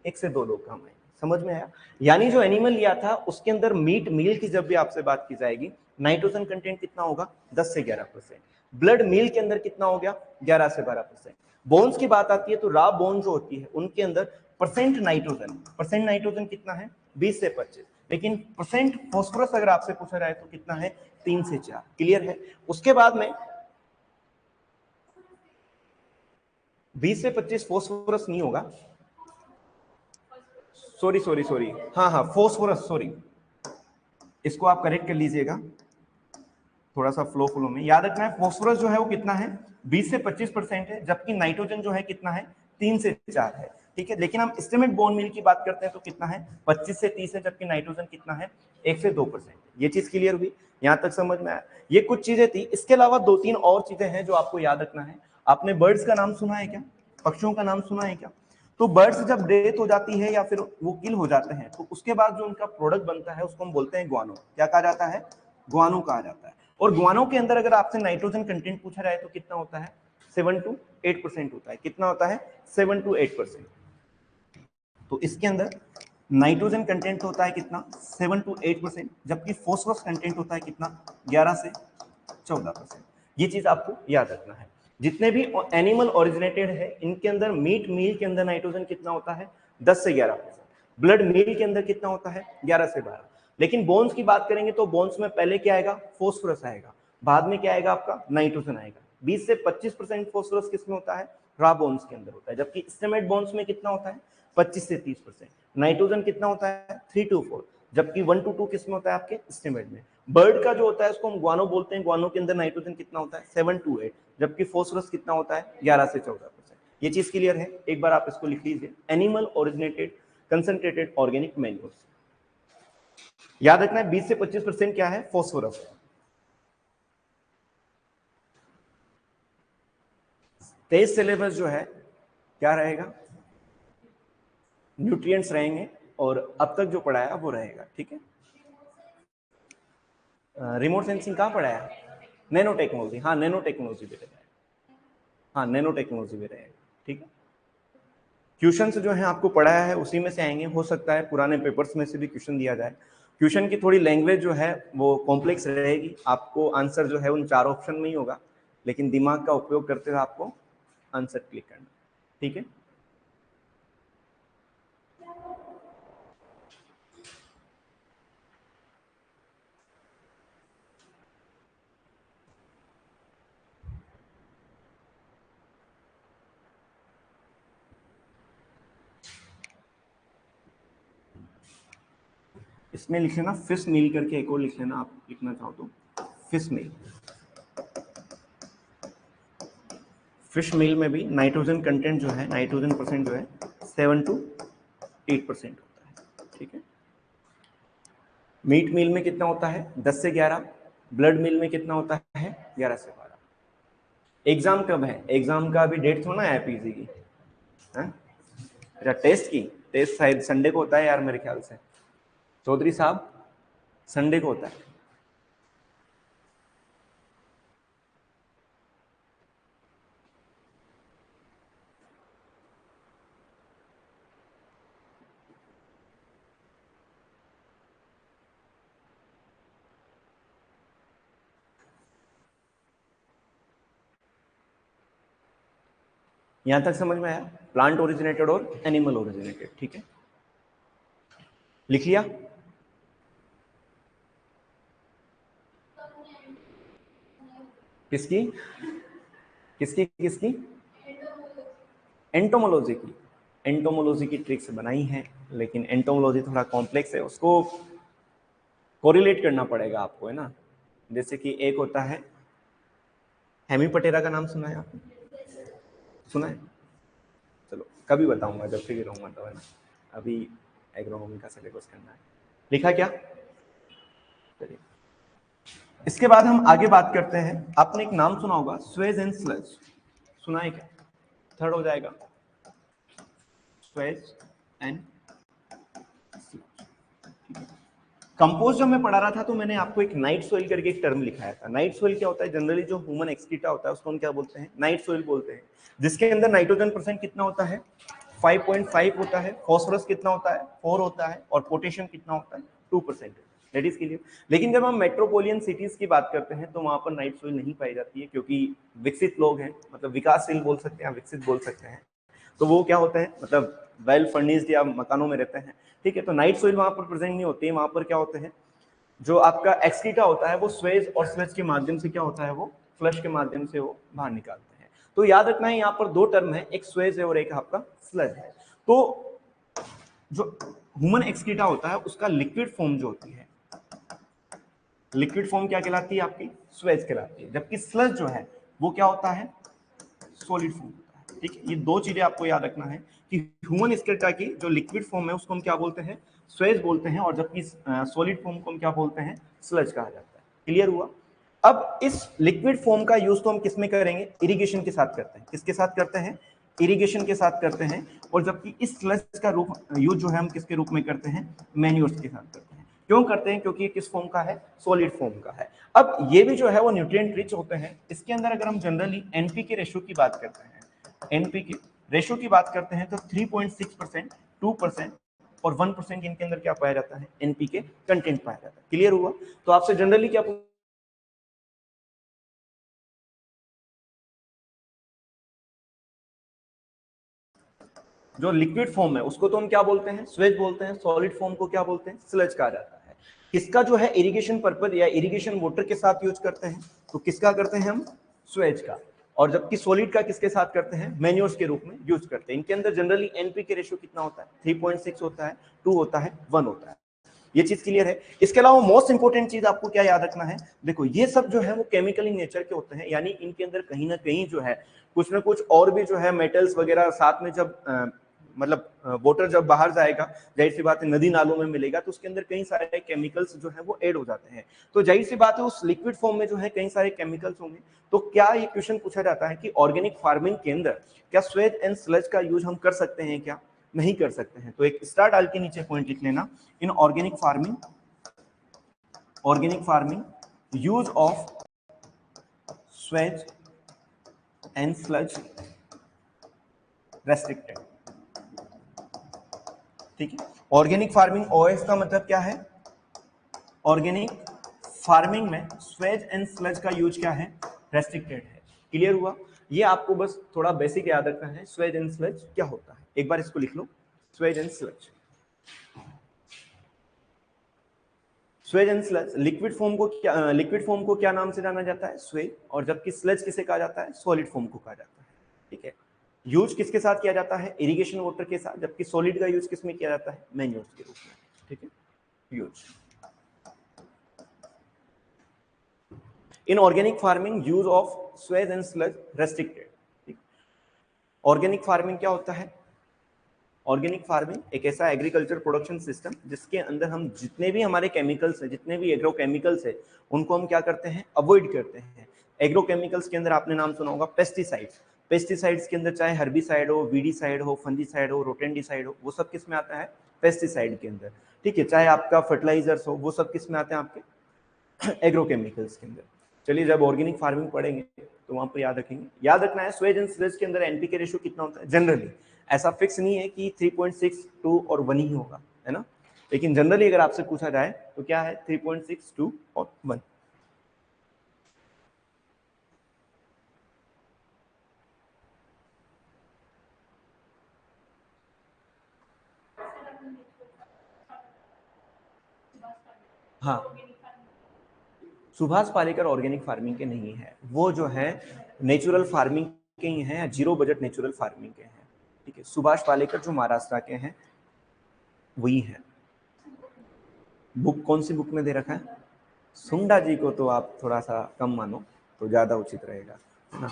1 से 2 लोग काम आएंगे। समझ में आया? यानी जो एनिमल लिया था उसके अंदर मीट मील की जब भी आपसे बात की जाएगी, नाइट्रोजन कंटेंट कितना होगा, 10 से 11%। ब्लड मील के अंदर कितना हो गया, 11 से 12%। बोन्स की बात आती है तो रॉ बोन जो होती है उनके अंदर परसेंट नाइट्रोजन कितना है, 20 से 25। लेकिन परसेंट फास्फोरस अगर आपसे पूछा जाए तो कितना है, 3 से 4। क्लियर है? उसके बाद में 20 से 25 फास्फोरस नहीं होगा, सॉरी, हाँ फास्फोरस, सॉरी, इसको आप करेक्ट कर लीजिएगा थोड़ा सा फ्लो में। याद रखना है फास्फोरस जो है वो कितना है, 20 से 25% है, जबकि नाइट्रोजन जो है कितना है, 3 से 4 है। ठीक है, लेकिन हम एस्टिमेट बोन मील की बात करते हैं तो कितना है, 25 से 30 है, जबकि नाइट्रोजन कितना है, 1 से 2%। ये चीज क्लियर हुई? यहां तक समझ में आया? ये कुछ चीजें थी। इसके अलावा 2-3 और चीजें हैं जो आपको याद रखना है। आपने बर्ड्स का नाम सुना है क्या, पक्षियों का नाम सुना है क्या? तो बर्ड्स जब डेथ हो जाती है या फिर वो किल हो जाते हैं तो उसके बाद जो उनका प्रोडक्ट बनता है उसको हम बोलते हैं ग्वानो। क्या कहा जाता है, ग्वानो कहा जाता है। और ग्वानो के अंदर अगर आपसे नाइट्रोजन कंटेंट पूछा जाए तो कितना होता है, 7 to 8% होता है। कितना होता है, 7 to 8%। तो इसके अंदर नाइट्रोजन कंटेंट होता है कितना, 7 to 8%, जबकि फॉस्फोरस कंटेंट होता है कितना, 11 से 14%। ये चीज आपको याद रखना है। जितने भी एनिमल ओरिजिनेटेड है इनके अंदर मीट मील के अंदर नाइट्रोजन कितना होता है, 10 से 11%। ब्लड मील के अंदर कितना होता है, 11 से 12। लेकिन बोन्स की बात करेंगे तो बोन्स में पहले क्या आएगा, फॉस्फोरस आएगा, बाद में क्या आएगा आपका, नाइट्रोजन आएगा। 20 से 25% फॉस्फोरस किसमें होता है, रॉ बोन्स के अंदर होता है, जबकि स्टेमेट बोन्स में कितना होता है, 25 से 30%। नाइट्रोजन कितना होता है, 3 to 4, जबकि 1 to 2 किसमें होता है, आपके स्टेमेट में। बर्ड का जो होता है उसको हम ग्वानो बोलते हैं, ग्वानो के अंदर नाइट्रोजन कितना होता है, 7 to 8, जबकि फॉस्फोरस कितना होता है, 11 से 14%। ये चीज क्लियर है? एक बार आप इसको लिख लीजिए, animal originated concentrated organic manures. याद रखना है 20 से 25% क्या है? फॉस्फोरस। तेज सिलेबस जो है क्या रहेगा? न्यूट्रिएंट्स रहेंगे, और अब तक जो पढ़ाया वो रहेगा, ठीक है। रिमोट सेंसिंग कहाँ पढ़ाया? नैनो टेक्नोलॉजी, हाँ नैनो टेक्नोलॉजी भी रहेगा, हाँ नैनो टेक्नोलॉजी भी रहेगा, ठीक है। क्वेश्चन जो है आपको पढ़ाया है उसी में से आएंगे, हो सकता है पुराने पेपर्स में से भी क्वेश्चन दिया जाए। क्वेश्चन की थोड़ी लैंग्वेज जो है वो कॉम्प्लेक्स रहेगी, आपको आंसर जो है उन 4 ऑप्शन में ही होगा, लेकिन दिमाग का उपयोग करते हुए आपको आंसर क्लिक करना, ठीक है। इसमें लिख लेना फिश मील करके, एक और लिख लेना आप लिखना चाहो तो, फिश मील। फिश मील में भी नाइट्रोजन कंटेंट जो है, नाइट्रोजन परसेंट जो है 7 to 8% होता है, ठीक है। मीट मील में कितना होता है? 10 से 11। ब्लड मील में कितना होता है? 11 से 12। एग्जाम कब है? एग्जाम का अभी डेट थोड़ा है पीजी की, अच्छा टेस्ट की, टेस्ट शायद संडे को होता है यार मेरे ख्याल से, चौधरी साहब संडे को होता है। यहां तक समझ में आया? प्लांट ओरिजिनेटेड और एनिमल ओरिजिनेटेड, ठीक है। लिख लिया? किसकी किसकी किसकी? एंटोमोलॉजी की। एंटोमोलॉजी की ट्रिक्स बनाई है, लेकिन एंटोमोलॉजी थोड़ा कॉम्प्लेक्स है, उसको कोरिलेट करना पड़ेगा आपको, है ना। जैसे कि एक होता है, हेमीपटेरा का नाम सुना है आपने? सुना है? चलो कभी बताऊंगा जब फ्री रहूंगा तो, है ना। अभी एग्रोनॉमी का सिलेबस करना है। लिखा क्या? चलिए, इसके बाद हम आगे बात करते हैं। आपने एक नाम सुना होगा, स्वेज एंड स्लज, सुना है क्या? थर्ड हो जाएगा, स्वेज एंड कंपोज। जब मैं पढ़ा रहा था तो मैंने आपको एक नाइट सोइल करके एक टर्म लिखाया था। नाइट सोइल क्या होता है? जनरली जो ह्यूमन एक्सक्रीटा होता है उसको हम क्या बोलते हैं? नाइट सोइल बोलते हैं, जिसके अंदर नाइट्रोजन परसेंट कितना होता है? 5.5 होता है, फॉस्फोरस कितना होता है? 4 होता है, और पोटेशियम कितना होता है? 2%। That is clear. लेकिन जब हम मेट्रोपोलियन सिटीज की बात करते हैं तो वहां पर नाइट सोइल नहीं पाई जाती है, क्योंकि विकसित लोग हैं, मतलब विकासशील बोल सकते हैं, विकसित बोल सकते हैं, तो वो क्या होता है, मतलब वेल फर्निश्ड या मकानों में रहते हैं, ठीक है। तो नाइट सोइल वहां पर प्रेजेंट नहीं होती है। वहां पर क्या होते हैं, जो आपका एक्सक्रीटा होता है वो स्वेज और स्लज के माध्यम से क्या होता है, वो फ्लश के माध्यम से वो बाहर निकालते हैं। तो याद रखना है यहाँ पर 2 टर्म है, एक स्वेज है और एक आपका स्लज है। तो जो ह्यूमन एक्सक्रीटा होता है उसका लिक्विड फॉर्म जो होती है, लिक्विड फॉर्म क्या कहलाती है आपकी? स्वेज कहलाती है। जबकि स्लज जो है वो क्या होता है? सॉलिड फॉर्म होता है, ठीक है। ये 2 चीजें आपको याद रखना है कि ह्यूमन एक्सक्रीटा की जो लिक्विड फॉर्म है उसको हम क्या बोलते हैं? स्वेज बोलते हैं, और जबकि सॉलिड फॉर्म को हम क्या बोलते हैं? स्लज कहा जाता है। क्लियर हुआ? अब इस लिक्विड फॉर्म का यूज तो हम किस में करेंगे? इरिगेशन के साथ करते हैं। किसके साथ करते हैं? इरिगेशन के साथ करते हैं। और जबकि इस स्लज का रूप यूज जो है हम किसके रूप में करते हैं? मैन्योर्स के साथ करते हैं। क्यों करते हैं? क्योंकि ये किस फॉर्म का है? सॉलिड फॉर्म का है। अब ये भी जो है वो न्यूट्रिएंट रिच होते हैं। इसके अंदर अगर हम जनरली एनपीके रेशियो की बात करते हैं, एनपीके रेशियो की बात करते हैं तो 3.6%, 2% और 1% इनके अंदर क्या पाया जाता है? एनपीके कंटेंट पाया जाता है। क्लियर हुआ? तो आपसे जनरली क्या जो लिक्विड फॉर्म है उसको तो हम क्या बोलते हैं? स्वेज बोलते हैं। सॉलिड फॉर्म को क्या बोलते हैं? स्लज कहा जाता है। किसका जो है इरिगेशन पर्पज या इरिगेशन वाटर के साथ यूज करते हैं, तो किसका करते हैं हम? स्वेज का। और जबकि सॉलिड का किसके साथ करते हैं? मैन्योर्स के रूप में यूज करते हैं। इनके अंदर जनरली एनपीके रेशियो कितना होता है? 3.6 होता है, 2 होता है, 1 होता है। ये चीज क्लियर है। इसके अलावा मोस्ट इंपोर्टेंट चीज आपको क्या याद रखना है, देखो ये सब जो है वो केमिकल इन नेचर के होते हैं, यानी इनके अंदर कहीं ना कहीं जो है कुछ ना कुछ और भी जो है मेटल्स वगैरह साथ में जब मतलब वाटर जब बाहर जाएगा, जाहिर सी बात है नदी नालों में मिलेगा, तो उसके अंदर कई सारे केमिकल्स जो है वो ऐड हो जाते हैं। तो जाहिर सी बात है उस लिक्विड फॉर्म में जो है कई सारे केमिकल्स होंगे। तो क्या ये क्वेश्चन पूछा जाता है कि ऑर्गेनिक फार्मिंग के अंदर क्या स्वेज एंड स्लज का यूज हम कर सकते हैं, क्या नहीं कर सकते हैं? तो एक स्टार डाल के नीचे पॉइंट लिख लेना, in organic farming use of Suez and sludge restricted. ठीक है, ऑर्गेनिक फार्मिंग ओएस का मतलब क्या है, ऑर्गेनिक फार्मिंग में स्वेज एंड स्लज का यूज क्या है, रेस्ट्रिक्टेड है। क्लियर हुआ? ये आपको बस थोड़ा बेसिक याद रखना है, स्वेज एंड स्लज क्या होता है, एक बार इसको लिख लो, sewage and sludge. Sewage and sludge liquid form को क्या नाम से जाना जाता है, स्वेज, और जबकि स्लज किसे कहा जाता है, सॉलिड फॉर्म को कहा जाता है। ठीक है, यूज किसके साथ किया जाता है, इरिगेशन वाटर के साथ, जबकि सॉलिड का यूज किसमें किया जाता है, मैन्योर्स के रूप में। ठीक है, use in organic farming use of Suez and sludge restricted. Organic farming क्या होता है, ऑर्गेनिक फार्मिंग एक ऐसा एग्रीकल्चर प्रोडक्शन सिस्टम जिसके अंदर हम जितने भी हमारे केमिकल्स हैं, जितने भी एग्रो केमिकल्स है, उनको हम क्या करते हैं, अवॉइड करते हैं। एग्रो केमिकल्स के अंदर आपने नाम सुना होगा पेस्टिसाइड्स। पेस्टिसाइड्स के अंदर चाहे हर्बिसाइड हो, वीडीसाइड हो, फंजीसाइड हो, रोटेंडिसाइड हो, वो सब किस में आता है, पेस्टिसाइड के अंदर। ठीक है, चाहे आपका फर्टिलाइजर्स हो, वो सब किस में आते हैं, आपके एग्रो केमिकल्स के अंदर। चलिए जब ऑर्गेनिक फार्मिंग पढ़ेंगे तो वहां पर याद रखेंगे, याद रखना है स्वेज एंड स्लज के अंदर एनपीके रेशियो कितना होता है। जनरली ऐसा फिक्स नहीं है कि 3.6, 2 और 1 ही होगा, है ना, लेकिन जनरली अगर आपसे पूछा जाए तो क्या है, 3.6, 2 और 1। हाँ, सुभाष पालेकर ऑर्गेनिक फार्मिंग के नहीं है, वो जो है नेचुरल फार्मिंग के ही हैं, जीरो बजट नेचुरल फार्मिंग के हैं। ठीक है, सुभाष पालेकर जो महाराष्ट्र के हैं वही है। बुक कौन सी बुक में दे रखा है, सुंडा जी को तो आप थोड़ा सा कम मानो तो ज्यादा उचित रहेगा, है ना।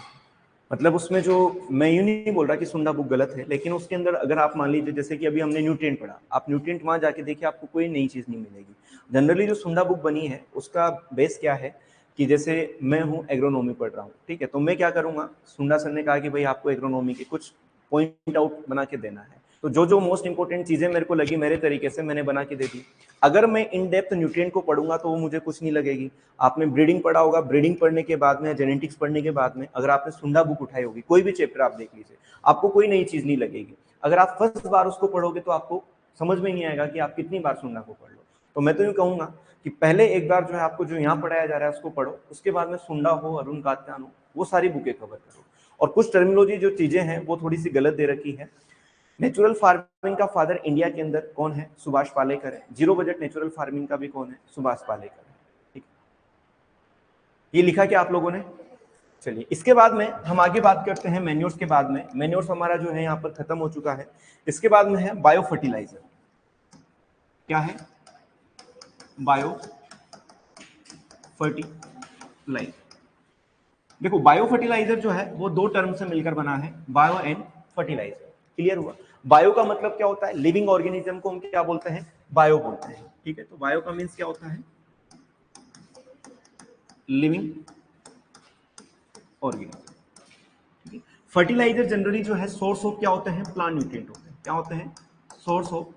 मतलब उसमें जो, मैं यूं नहीं बोल रहा कि सुंडा बुक गलत है, लेकिन उसके अंदर अगर आप मान लीजिए जैसे कि अभी हमने न्यूट्रिएंट पढ़ा, आप न्यूट्रिएंट वहां जाके देखिए आपको कोई नई चीज नहीं मिलेगी। जनरली जो सुंडा बुक बनी है उसका बेस क्या है कि जैसे मैं हूँ एग्रोनॉमी पढ़ रहा हूँ, ठीक है, तो मैं क्या करूंगा, सुंडा सर ने कहा कि भाई आपको एग्रोनॉमी के कुछ पॉइंट आउट बना के देना है, तो जो जो मोस्ट इंपोर्टेंट चीजें मेरे को लगी मेरे तरीके से मैंने बना के दे दी। अगर मैं इन डेप्थ न्यूट्रिएंट को पढ़ूंगा तो वो मुझे कुछ नहीं लगेगी। आपने ब्रीडिंग पढ़ा होगा, ब्रीडिंग पढ़ने के बाद में, जेनेटिक्स पढ़ने के बाद में अगर आपने सुंडा बुक उठाई होगी, कोई भी चैप्टर आप देख लीजिए, आपको कोई नई चीज नहीं लगेगी। अगर आप फर्स्ट बार उसको पढ़ोगे तो आपको समझ में नहीं आएगा कि आप कितनी बार सुंडा को पढ़ लो। तो मैं तो यूँ कहूंगा कि पहले एक बार जो है आपको जो यहाँ पढ़ाया जा रहा है उसको पढ़ो, उसके बाद में सुंडा हो, अरुण कात्यायन हो, वो सारी बुकें कवर करो। और कुछ टर्मिनोलॉजी जो चीजें हैं वो थोड़ी सी गलत दे रखी है। नेचुरल फार्मिंग का फादर इंडिया के अंदर कौन है, सुभाष पालेकर है। जीरो बजट नेचुरल फार्मिंग का भी कौन है, सुभाष पालेकर है। ठीक, ये लिखा क्या आप लोगों ने। चलिए इसके बाद में हम आगे बात करते हैं मैन्योर्स के बाद में। मैन्योर्स हमारा जो है यहाँ पर खत्म हो चुका है। इसके बाद में है बायो फर्टिलाइजर। क्या है, बायो फर्टिलाइजर। देखो बायो फर्टिलाइजर जो है वो दो टर्म से मिलकर बना है, बायो एंड फर्टिलाइजर। क्लियर हुआ? बायो का मतलब क्या होता है, लिविंग ऑर्गेनिज्म को हम क्या बोलते हैं, बायो बोलते हैं। ठीक है, तो बायो का मीन्स क्या होता है, लिविंग ऑर्गेनिज्म। फर्टिलाइजर जनरली जो है सोर्स ऑफ क्या होते हैं, प्लांट न्यूट्रिएंट होते हैं। क्या होते हैं, सोर्स ऑफ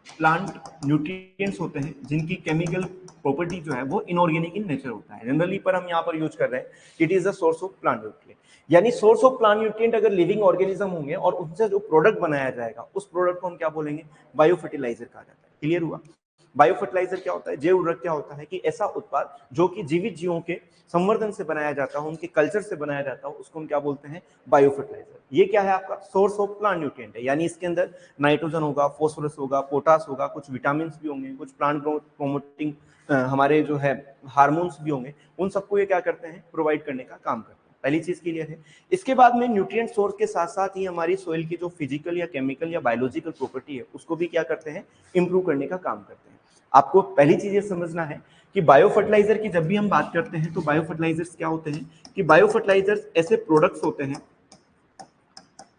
प्लांट न्यूट्रिएंट्स होते हैं, जिनकी केमिकल प्रॉपर्टी जो है वो इनऑर्गेनिक इन नेचर होता है जनरली, पर हम यहाँ पर यूज कर रहे हैं it is the source of plant nutrient. यानी सोर्स ऑफ प्लांट न्यूट्रिएंट अगर लिविंग ऑर्गेनिज्म होंगे और उनसे जो प्रोडक्ट बनाया जाएगा उस प्रोडक्ट को हम क्या बोलेंगे, बायो फर्टिलाइजर कहा जाता है। क्लियर हुआ? बायो फर्टिलाइजर क्या होता है, जैव उर्वरक क्या होता है कि ऐसा उत्पाद जो कि जीवित जीवों के संवर्धन से बनाया जाता हो, उनके कल्चर से बनाया जाता हो, उसको हम क्या बोलते हैं, बायो फर्टिलाइजर। ये क्या है, आपका सोर्स ऑफ प्लांट न्यूट्रिएंट है, यानी इसके अंदर नाइट्रोजन होगा, फॉस्फोरस होगा, पोटास होगा, कुछ विटामिन भी होंगे, कुछ प्लांट ग्रोथ प्रोमोटिंग हमारे जो है हार्मोन्स भी होंगे, उन सबको ये क्या करते हैं, प्रोवाइड करने का काम करते हैं। पहली चीज क्लियर है। इसके बाद में न्यूट्रिएंट सोर्स के साथ साथ ही हमारी सोइल की जो फिजिकल या केमिकल या बायोलॉजिकल प्रॉपर्टी है उसको भी क्या करते हैं, इंप्रूव करने का काम करते हैं। आपको पहली चीज ये समझना है कि बायो फर्टिलाइजर की जब भी हम बात करते हैं तो बायो फर्टिलाइजर्स क्या होते हैं कि बायो फर्टिलाइजर्स ऐसे प्रोडक्ट्स होते हैं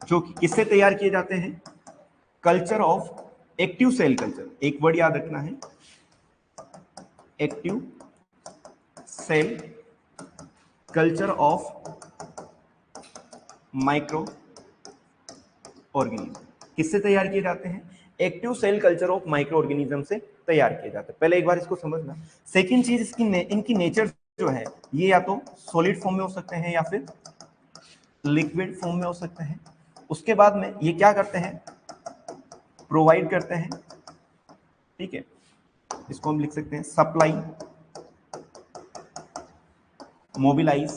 जो कि किससे तैयार किए जाते हैं, culture of active cell culture, एक वर्ड याद रखना है, active cell culture of microorganism. किससे तैयार किए जाते हैं, active cell culture of microorganism से तैयार किए जाते हैं। पहले एक बार इसको समझना। सेकंड चीज इसकी इनकी नेचर जो है ये या तो सॉलिड फॉर्म में हो सकते हैं या फिर लिक्विड फॉर्म में हो सकते हैं। उसके बाद में ये क्या करते हैं, प्रोवाइड करते हैं, ठीक है, इसको हम लिख सकते हैं supply, mobilise,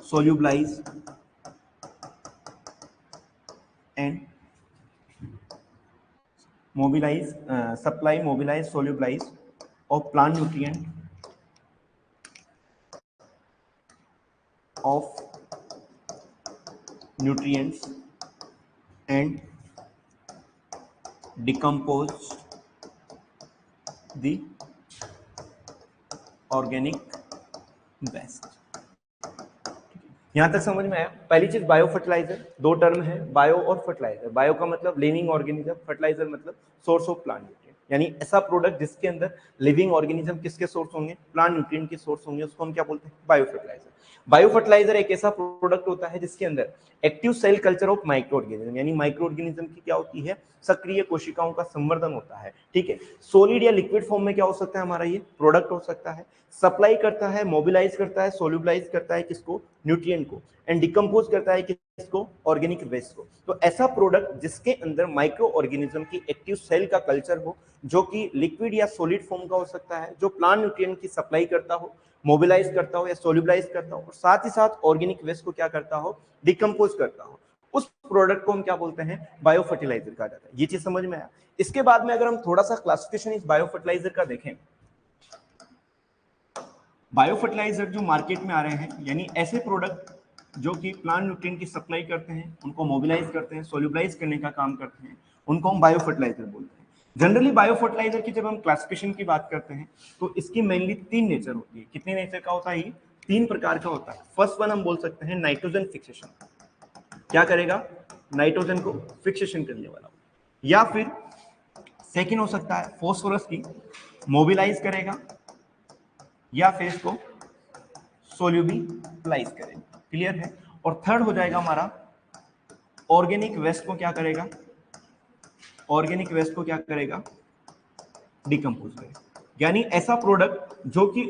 solubilise and mobilize, supply, mobilize, solubilize of plant nutrient of nutrients and decompose the organic waste। यहां तक समझ में आया। पहली चीज बायो फर्टिलाइजर, दो टर्म है बायो और फर्टिलाइजर। बायो का मतलब लिविंग ऑर्गेनिज्म, फर्टिलाइजर मतलब सोर्स ऑफ प्लांट न्यूट्रिएंट, यानी ऐसा प्रोडक्ट जिसके अंदर लिविंग ऑर्गेनिज्म किसके सोर्स होंगे, प्लांट न्यूट्रिएंट के सोर्स होंगे, उसको हम क्या बोलते हैं, बायो फर्टिलाइजर। बायो फर्टिलाइजर एक ऐसा प्रोडक्ट होता है जिसके अंदर active cell culture of microorganism, यानी माइक्रो ऑर्गेनिज्म की क्या होती है, सक्रिय कोशिकाओं का संवर्धन होता है, ठीक है। सॉलिड या लिक्विड फॉर्म में क्या हो सकता है हमारा ये प्रोडक्ट हो सकता है, सप्लाई करता है, मोबिलाइज करता है, सोल्यूबलाइज करता है किसको, न्यूट्रिएंट को, एंड डिकम्पोज करता है किसको, ऑर्गेनिक वेस्ट को। तो ऐसा प्रोडक्ट जिसके अंदर माइक्रो ऑर्गेनिज्म की एक्टिव सेल का कल्चर हो, जो कि लिक्विड या सॉलिड फॉर्म का हो सकता है, जो प्लांट न्यूट्रिएंट की सप्लाई करता हो, मोबिलाइज करता हो या सोल्यूबलाइज करता हो, और साथ ही साथ ऑर्गेनिक वेस्ट को क्या करता हो, डिकम्पोज करता हो, उस प्रोडक्ट को हम क्या बोलते हैं, बायो फर्टिलाइजर कहा जाता है। ये चीज समझ में आया। इसके बाद में अगर हम थोड़ा सा क्लासिफिकेशन इस बायो फर्टिलाइजर का देखें, बायो फर्टिलाइजर जो मार्केट में आ रहे हैं, यानी ऐसे प्रोडक्ट जो कि प्लांट न्यूट्रिएंट की सप्लाई करते हैं, उनको मोबिलाइज करते हैं, सोल्यूबलाइज करने का काम करते हैं, उनको हम बायो फर्टिलाइजर बोलते हैं। जनरली बायो फर्टिलाइजर की जब हम क्लासिफिकेशन की बात करते हैं तो इसकी मेनली तीन नेचर होती है। कितने नेचर का होता है ये, तीन प्रकार का होता है। फर्स्ट वन हम बोल सकते हैं नाइट्रोजन फिक्सेशन, क्या करेगा, नाइट्रोजन को फिक्सेशन करने वाला, या फिर सेकेंड हो सकता है फॉस्फोरस की मोबिलाइज करेगा, या फिर इसको सोल्यूबलाइज करेगा, क्लियर है। और थर्ड हो जाएगा हमारा ऑर्गेनिक वेस्ट को क्या करेगा, ऑर्गेनिक वेस्ट को क्या करेगा, डिकम्पोज करेगा। यानी ऐसा प्रोडक्ट जो कि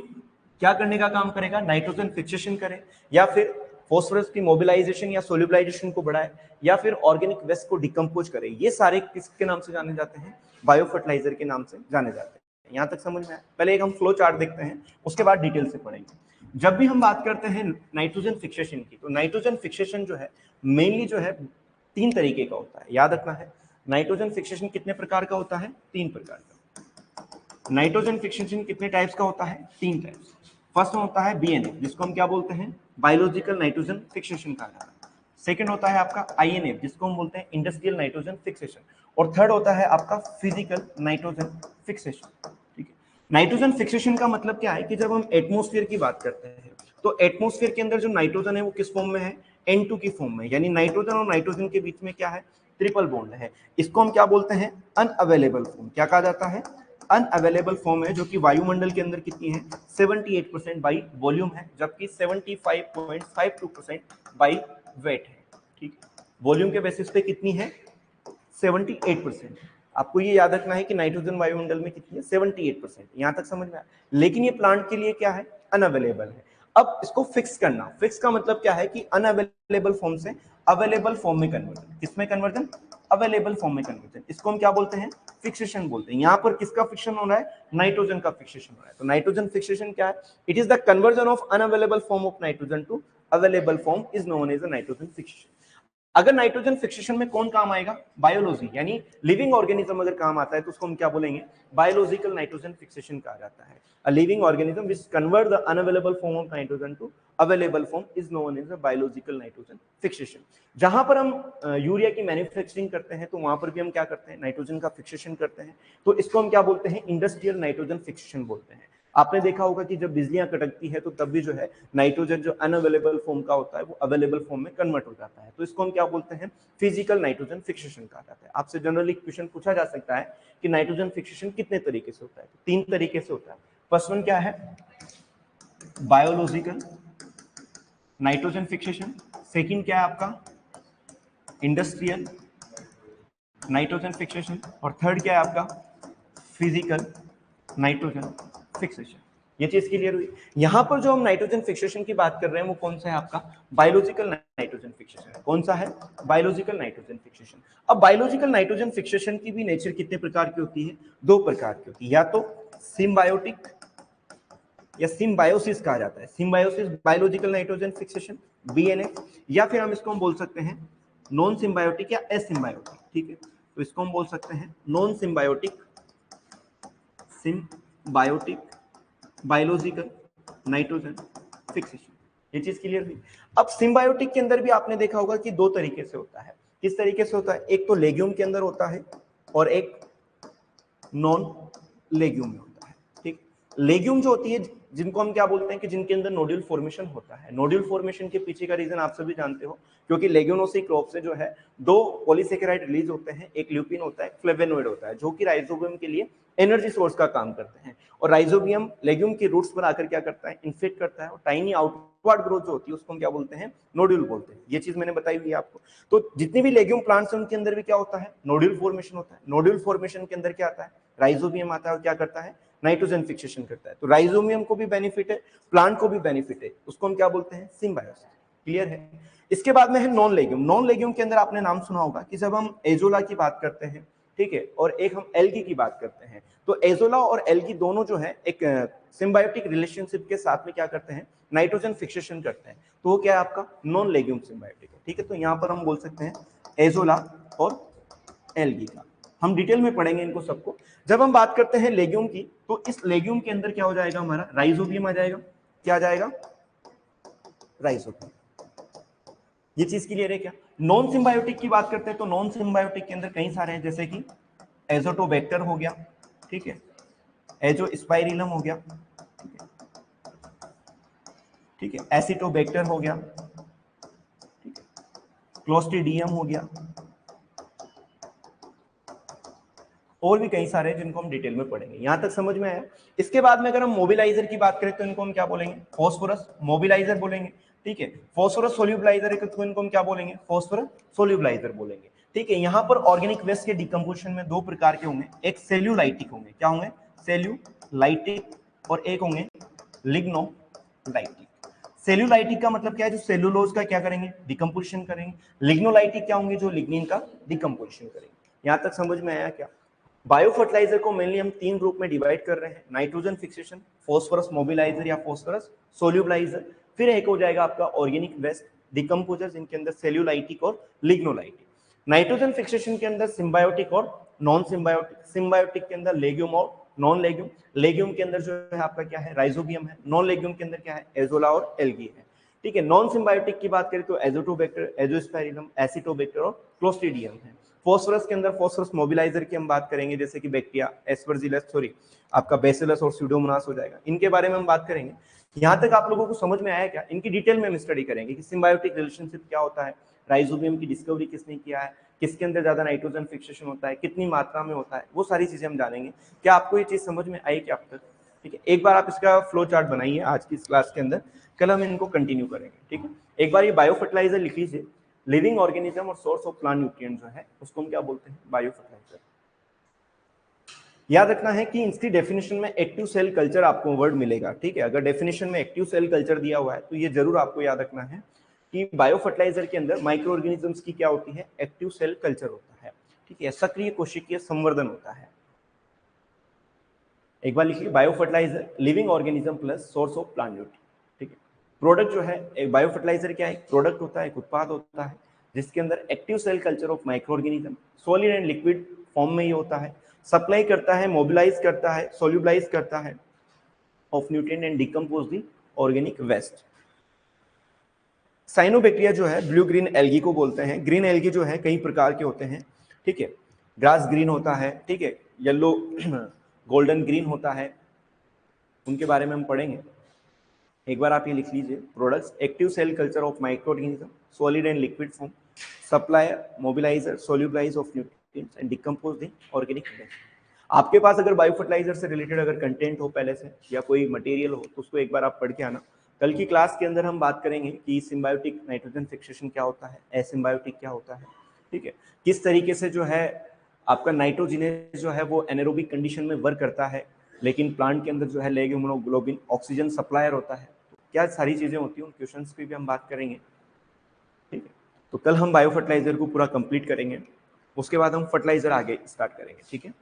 क्या करने का काम करेगा, नाइट्रोजन फिक्सेशन करे, या फिर फॉस्फोरस की मोबिलाइजेशन या सोल्यूबलाइजेशन को बढ़ाए, या फिर ऑर्गेनिक वेस्ट को डिकम्पोज करे। ये सारे किसके नाम से जाने जाते हैं, बायो फर्टिलाइजर के नाम से जाने जाते हैं। यहां तक समझ में आया। पहले एक हम फ्लो चार्ट देखते हैं, उसके बाद डिटेल से पढ़ेंगे। जब भी हम बात करते हैं नाइट्रोजन फिक्सेशन की, तो नाइट्रोजन फिक्सेशन जो है मेनली जो है तीन तरीके का होता है, याद रखना है। नाइट्रोजन फिक्सेशन कितने प्रकार का होता है, तीन प्रकार का। नाइट्रोजन फिक्सेशन कितने टाइप्स का होता है, तीन टाइप्स। फर्स्ट होता है बीएनएफ, जिसको हम क्या बोलते हैं, बायोलॉजिकल नाइट्रोजन फिक्सेशन कहा जाता है। सेकंड होता है आपका आईएनएफ, जिसको हम बोलते हैं इंडस्ट्रियल नाइट्रोजन फिक्सेशन। और थर्ड होता है आपका फिजिकल नाइट्रोजन फिक्सेशन, ठीक है। नाइट्रोजन फिक्सेशन का मतलब क्या है कि जब हम एटमॉस्फेयर की बात करते हैं तो एटमॉस्फेयर के अंदर जो नाइट्रोजन है वो किस फॉर्म में है, N2 की फॉर्म में, यानी नाइट्रोजन और नाइट्रोजन के बीच में क्या है, ट्रिपल बॉन्ड है। इसको हम क्या बोलते हैं, अनअवेलेबल फॉर्म। क्या कहा जाता है, अनअवेलेबल फॉर्म है, जो कि वायुमंडल के अंदर कितनी है, 78% बाई वॉल्यूम है, जबकि 75.52% बाई वेट है, ठीक है। वॉल्यूम के बेसिस पे कितनी है, 78%। आपको ये याद रखना है कि नाइट्रोजन वायुमंडल में कितनी है, 78%। यहां तक समझ में आया। लेकिन ये प्लांट के लिए क्या है, अनअवेलेबल है। अब इसको फिक्स करना, फिक्स का मतलब क्या है कि अनअवेलेबल फॉर्म से अवेलेबल फॉर्म में कन्वर्जन। किसमें कन्वर्जन, अवेलेबल फॉर्म में कन्वर्जन। इसको हम क्या बोलते हैं, फिक्सेशन बोलते हैं। यहां पर किसका फिक्सेशन हो रहा है, नाइट्रोजन का फिक्सेशन हो रहा है। तो नाइट्रोजन फिक्सेशन क्या है, it is the conversion of unavailable form of nitrogen to available form, is known as a nitrogen fixation. अगर नाइट्रोजन फिक्सेशन में कौन काम आएगा? बायोलॉजी, यानी लिविंग ऑर्गेनिज्म अगर काम आता है तो उसको हम क्या बोलेंगे? बायोलॉजिकल नाइट्रोजन फिक्सेशन कहा जाता है। A living organism which convert the unavailable form of nitrogen to available form is known as a biological nitrogen fixation. जहां पर हम यूरिया की मैन्युफैक्चरिंग करते हैं तो वहां पर भी हम क्या करते हैं? नाइट्रोजन का फिक्सेशन करते हैं, तो इसको हम क्या बोलते हैं? इंडस्ट्रियल नाइट्रोजन फिक्सेशन बोलते हैं। आपने देखा होगा कि जब बिजलियां कड़कती है तो तब भी जो है नाइट्रोजन जो अनअवेलेबल फॉर्म का होता है वो अवेलेबल फॉर्म में कन्वर्ट हो जाता है, तो इसको हम क्या बोलते हैं? फिजिकल नाइट्रोजन फिक्सेशन कहा जाता है। आपसे जनरली क्वेश्चन पूछा जा सकता है कि नाइट्रोजन फिक्सेशन कितने तरीके से होता है? तो 3 तरीके से होता है। फर्स्ट वन क्या है? Biological nitrogen fixation. सेकंड क्या है आपका? Industrial nitrogen fixation. और थर्ड क्या है आपका? Physical nitrogen fixation. ये चीज क्लियर हुई? यहां पर जो हम नाइट्रोजन फिक्सेशन की बात कर रहे हैं वो कौन सा है आपका? Biological nitrogen fixation. कौन सा है? Biological nitrogen fixation. अब बायोलॉजिकल नाइट्रोजन फिक्सेशन की भी नेचर कितने प्रकार की होती है? 2 प्रकार की होती है, या तो सिम्बायोटिक या सिम्बायोसिस कहा जाता है। Symbiosis biological nitrogen fixation BNF, या फिर हम इसको हम बोल सकते हैं नॉन सिम्बायोटिक या एसिम्बायोटिक। ठीक है, तो इसको हम बोल सकते हैं non symbiotic, symbiotic biological nitrogen fixation. ये चीज क्लियर हुई? अब सिम्बायोटिक के अंदर भी आपने देखा होगा कि 2 तरीके से होता है। किस तरीके से होता है? एक तो लेग्यूम के अंदर होता है और एक नॉन लेग्यूम में होता है। ठीक, लेग्यूम जो होती है जिनको हम क्या बोलते हैं कि जिनके अंदर नोड्यूल फॉर्मेशन होता है। नोड्यूल फॉर्मेशन के पीछे का रीजन आप सभी जानते हो, क्योंकि लेग्यूमिनोसी क्रॉप से जो है 2 पॉलीसेकेराइड रिलीज होते हैं, एक ल्यूपिन होता है, एक फ्लेवोनोइड होता है, जो कि राइजोबियम के लिए एनर्जी सोर्स का काम करते हैं। और राइजोबियम लेग्यूम की रूट्स पर आकर क्या करता है? इन्फेक्ट करता है, और टाइनी आउटवर्ड ग्रोथ जो होती है उसको हम क्या बोलते हैं? नोड्यूल बोलते हैं। ये चीज मैंने बताई हुई है आपको। तो जितनी भी लेग्यूम प्लांट्स हैं उनके अंदर भी क्या होता है? नोड्यूल फॉर्मेशन होता है। नोड्यूल फॉर्मेशन के अंदर क्या आता है? राइजोबियम आता है और क्या करता है? नाइट्रोजन फिक्सेशन करता है। तो राइजोबियम को भी बेनिफिट है, प्लांट को भी बेनिफिट है, उसको हम क्या बोलते हैं? सिम्बायोसिस। क्लियर है? इसके बाद में है नॉन लेग्यूम। नॉन लेग्यूम के अंदर आपने नाम सुना होगा कि जब हम एजोला की बात करते हैं, ठीक है, और एक हम एल्गी की बात करते हैं, तो एजोला और एल्गी दोनों जो है एक सिम्बायोटिक रिलेशनशिप के साथ में क्या करते हैं? नाइट्रोजन फिक्सेशन करते हैं। तो वो क्या है आपका? नॉन लेग्यूम सिम्बायोटिक है। ठीक है, तो यहां पर हम बोल सकते हैं एजोला और एल्गी का। हम डिटेल में पढ़ेंगे इनको सबको। जब हम बात करते हैं लेग्यूम की, तो इस लेग्यूम के अंदर क्या हो जाएगा? हमारा राइजोबियम आ जाएगा। क्या आ जाएगा? राइजोबियम। ये चीज क्लियर है क्या? नॉन सिम्बायोटिक की बात करते हैं तो नॉन सिम्बायोटिक के अंदर कई सारे हैं, जैसे कि एजोटोबैक्टर हो गया, ठीक है, एजोस्पाइरिलम हो गया, ठीक है, एसिटोबैक्टर हो गया, ठीक है, क्लोस्ट्रीडियम हो गया, और भी कई सारे हैं जिनको हम डिटेल में पढ़ेंगे। यहां तक समझ में आया? इसके बाद में अगर हम मोबिलाइजर की बात करें तो इनको हम क्या बोलेंगे? फॉस्फोरस मोबिलाइजर बोलेंगे। ठीक है, फॉस्फोरस सोल्यूबलाइजर है तो इनको हम क्या बोलेंगे? फॉस्फोरस सोल्यूबलाइजर बोलेंगे। ठीक है, यहां पर ऑर्गेनिक वेस्ट के डिकम्पोजिशन में 2 प्रकार के होंगे, एक सेल्यूलाइटिक होंगे। क्या होंगे? सेल्यूलाइटिक, और एक होंगे लिग्नोलाइटिक। सेल्यूलाइटिक का मतलब क्या है? जो सेल्यूलोज का क्या करेंगे? डिकम्पोजिशन करेंगे। लिग्नोलाइटिक क्या होंगे? जो लिग्निन का डिकम्पोजिशन करेंगे। यहां तक समझ में आया क्या? बायो फर्टिलाइजर को मेनली हम 3 ग्रुप में डिवाइड कर रहे हैं, नाइट्रोजन फिक्सेशन, फास्फोरस मोबिलाइजर या फास्फोरस सोल्यूबलाइजर, फिर एक हो जाएगा आपका ऑर्गेनिक वेस्ट डिकम्पोजर, जिनके अंदर सेल्यूलाइटिक और लिग्नोलाइटिक। नाइट्रोजन फिक्सेशन के अंदर सिम्बायोटिक और नॉन सिम्बायोटिक। सिम्बायोटिक के अंदर लेग्यूम और नॉन लेग्यूम। लेग्यूम के अंदर जो है आपका क्या है? राइजोबियम है। नॉन लेग्यूम के अंदर क्या है? एजोला और एल्गी है। ठीक है, नॉन सिम्बायोटिक की बात करें तो एजोटोबैक्टर, एजोस्पाइरिलम, एसिटोबैक्टर और क्लोस्ट्रीडियम है। फॉस्फोरस के अंदर फॉस्फोरस मोबिलाइजर की हम बात करेंगे, जैसे कि बैक्टीरिया, एस्परजिलस, सॉरी आपका बेसिलस और स्यूडोमोनास हो जाएगा। इनके बारे में हम बात करेंगे। यहां तक आप लोगों को समझ में आया क्या? इनकी डिटेल में हम स्टडी करेंगे कि सिम्बायोटिक रिलेशनशिप क्या होता है, राइजोबियम की डिस्कवरी किसने किया है, किसके अंदर ज्यादा नाइट्रोजन फिक्सेशन होता है, कितनी मात्रा में होता है, वो सारी चीजें हम जानेंगे। क्या आपको ये चीज समझ में आई क्या अब तक? ठीक है, एक बार आप इसका फ्लो चार्ट बनाइए आज की इस क्लास के अंदर, कल हम इनको कंटिन्यू करेंगे। ठीक है, एक बार ये बायो फर्टिलाइजर लिख लीजिए। लिविंग ऑर्गेनिज्म और सोर्स ऑफ प्लांट न्यूट्रिएंट जो है उसको हम क्या बोलते हैं? Bio fertiliser. याद रखना है कि इसकी डेफिनेशन में एक्टिव सेल कल्चर आपको वर्ड मिलेगा। ठीक है, अगर डेफिनेशन में एक्टिव सेल कल्चर दिया हुआ है तो ये जरूर आपको याद रखना है कि बायो फर्टिलाइजर के अंदर माइक्रो ऑर्गेनिजम्स की क्या होती है? एक्टिव सेल कल्चर होता है। ठीक है, सक्रिय कोशिकीय संवर्धन होता है। एक बार लिखिए, bio fertiliser living organism plus source of plant nutrient. ठीक है, प्रोडक्ट जो है, एक बायो फर्टिलाइजर क्या है? एक प्रोडक्ट होता है, एक उत्पाद होता है जिसके अंदर active cell culture of microorganism solid and liquid form में ही होता है, सप्लाई करता है, मोबिलाइज करता है, सोल्यूबलाइज करता है of nutrient and decompose the organic waste. Cyanobacteria जो है ब्लू ग्रीन एल्गी को बोलते हैं। ग्रीन एल्गी जो है कई प्रकार के होते हैं, ठीक है, ग्रास ग्रीन होता है, ठीक है, येलो गोल्डन ग्रीन होता है, उनके बारे में हम पढ़ेंगे। एक बार आप ये लिख लीजिए, products active cell culture of microorganism solid and liquid form, supplier, mobiliser, solubilise of nutrients and decompose the organic waste. आपके पास अगर बायो फर्टिलाइजर से रिलेटेड अगर कंटेंट हो पहले से या कोई मटेरियल हो तो उसको एक बार आप पढ़ के आना। कल की क्लास के अंदर हम बात करेंगे कि सिम्बायोटिक नाइट्रोजन फिक्सेशन क्या होता है, एसिम्बायोटिक क्या होता है, ठीक है, किस तरीके से जो है आपका नाइट्रोजिनेज जो है वो एनारोबिक कंडीशन में वर्क करता है, लेकिन प्लांट के अंदर जो है लेग्यूमिनोग्लोबिन ऑक्सीजन सप्लायर होता है, तो क्या सारी चीजें होती हैं, उन क्वेश्चंस की भी हम बात करेंगे, ठीक है। तो कल हम बायो फर्टिलाइजर को पूरा कंप्लीट करेंगे, उसके बाद हम फर्टिलाइजर आगे स्टार्ट करेंगे, ठीक है।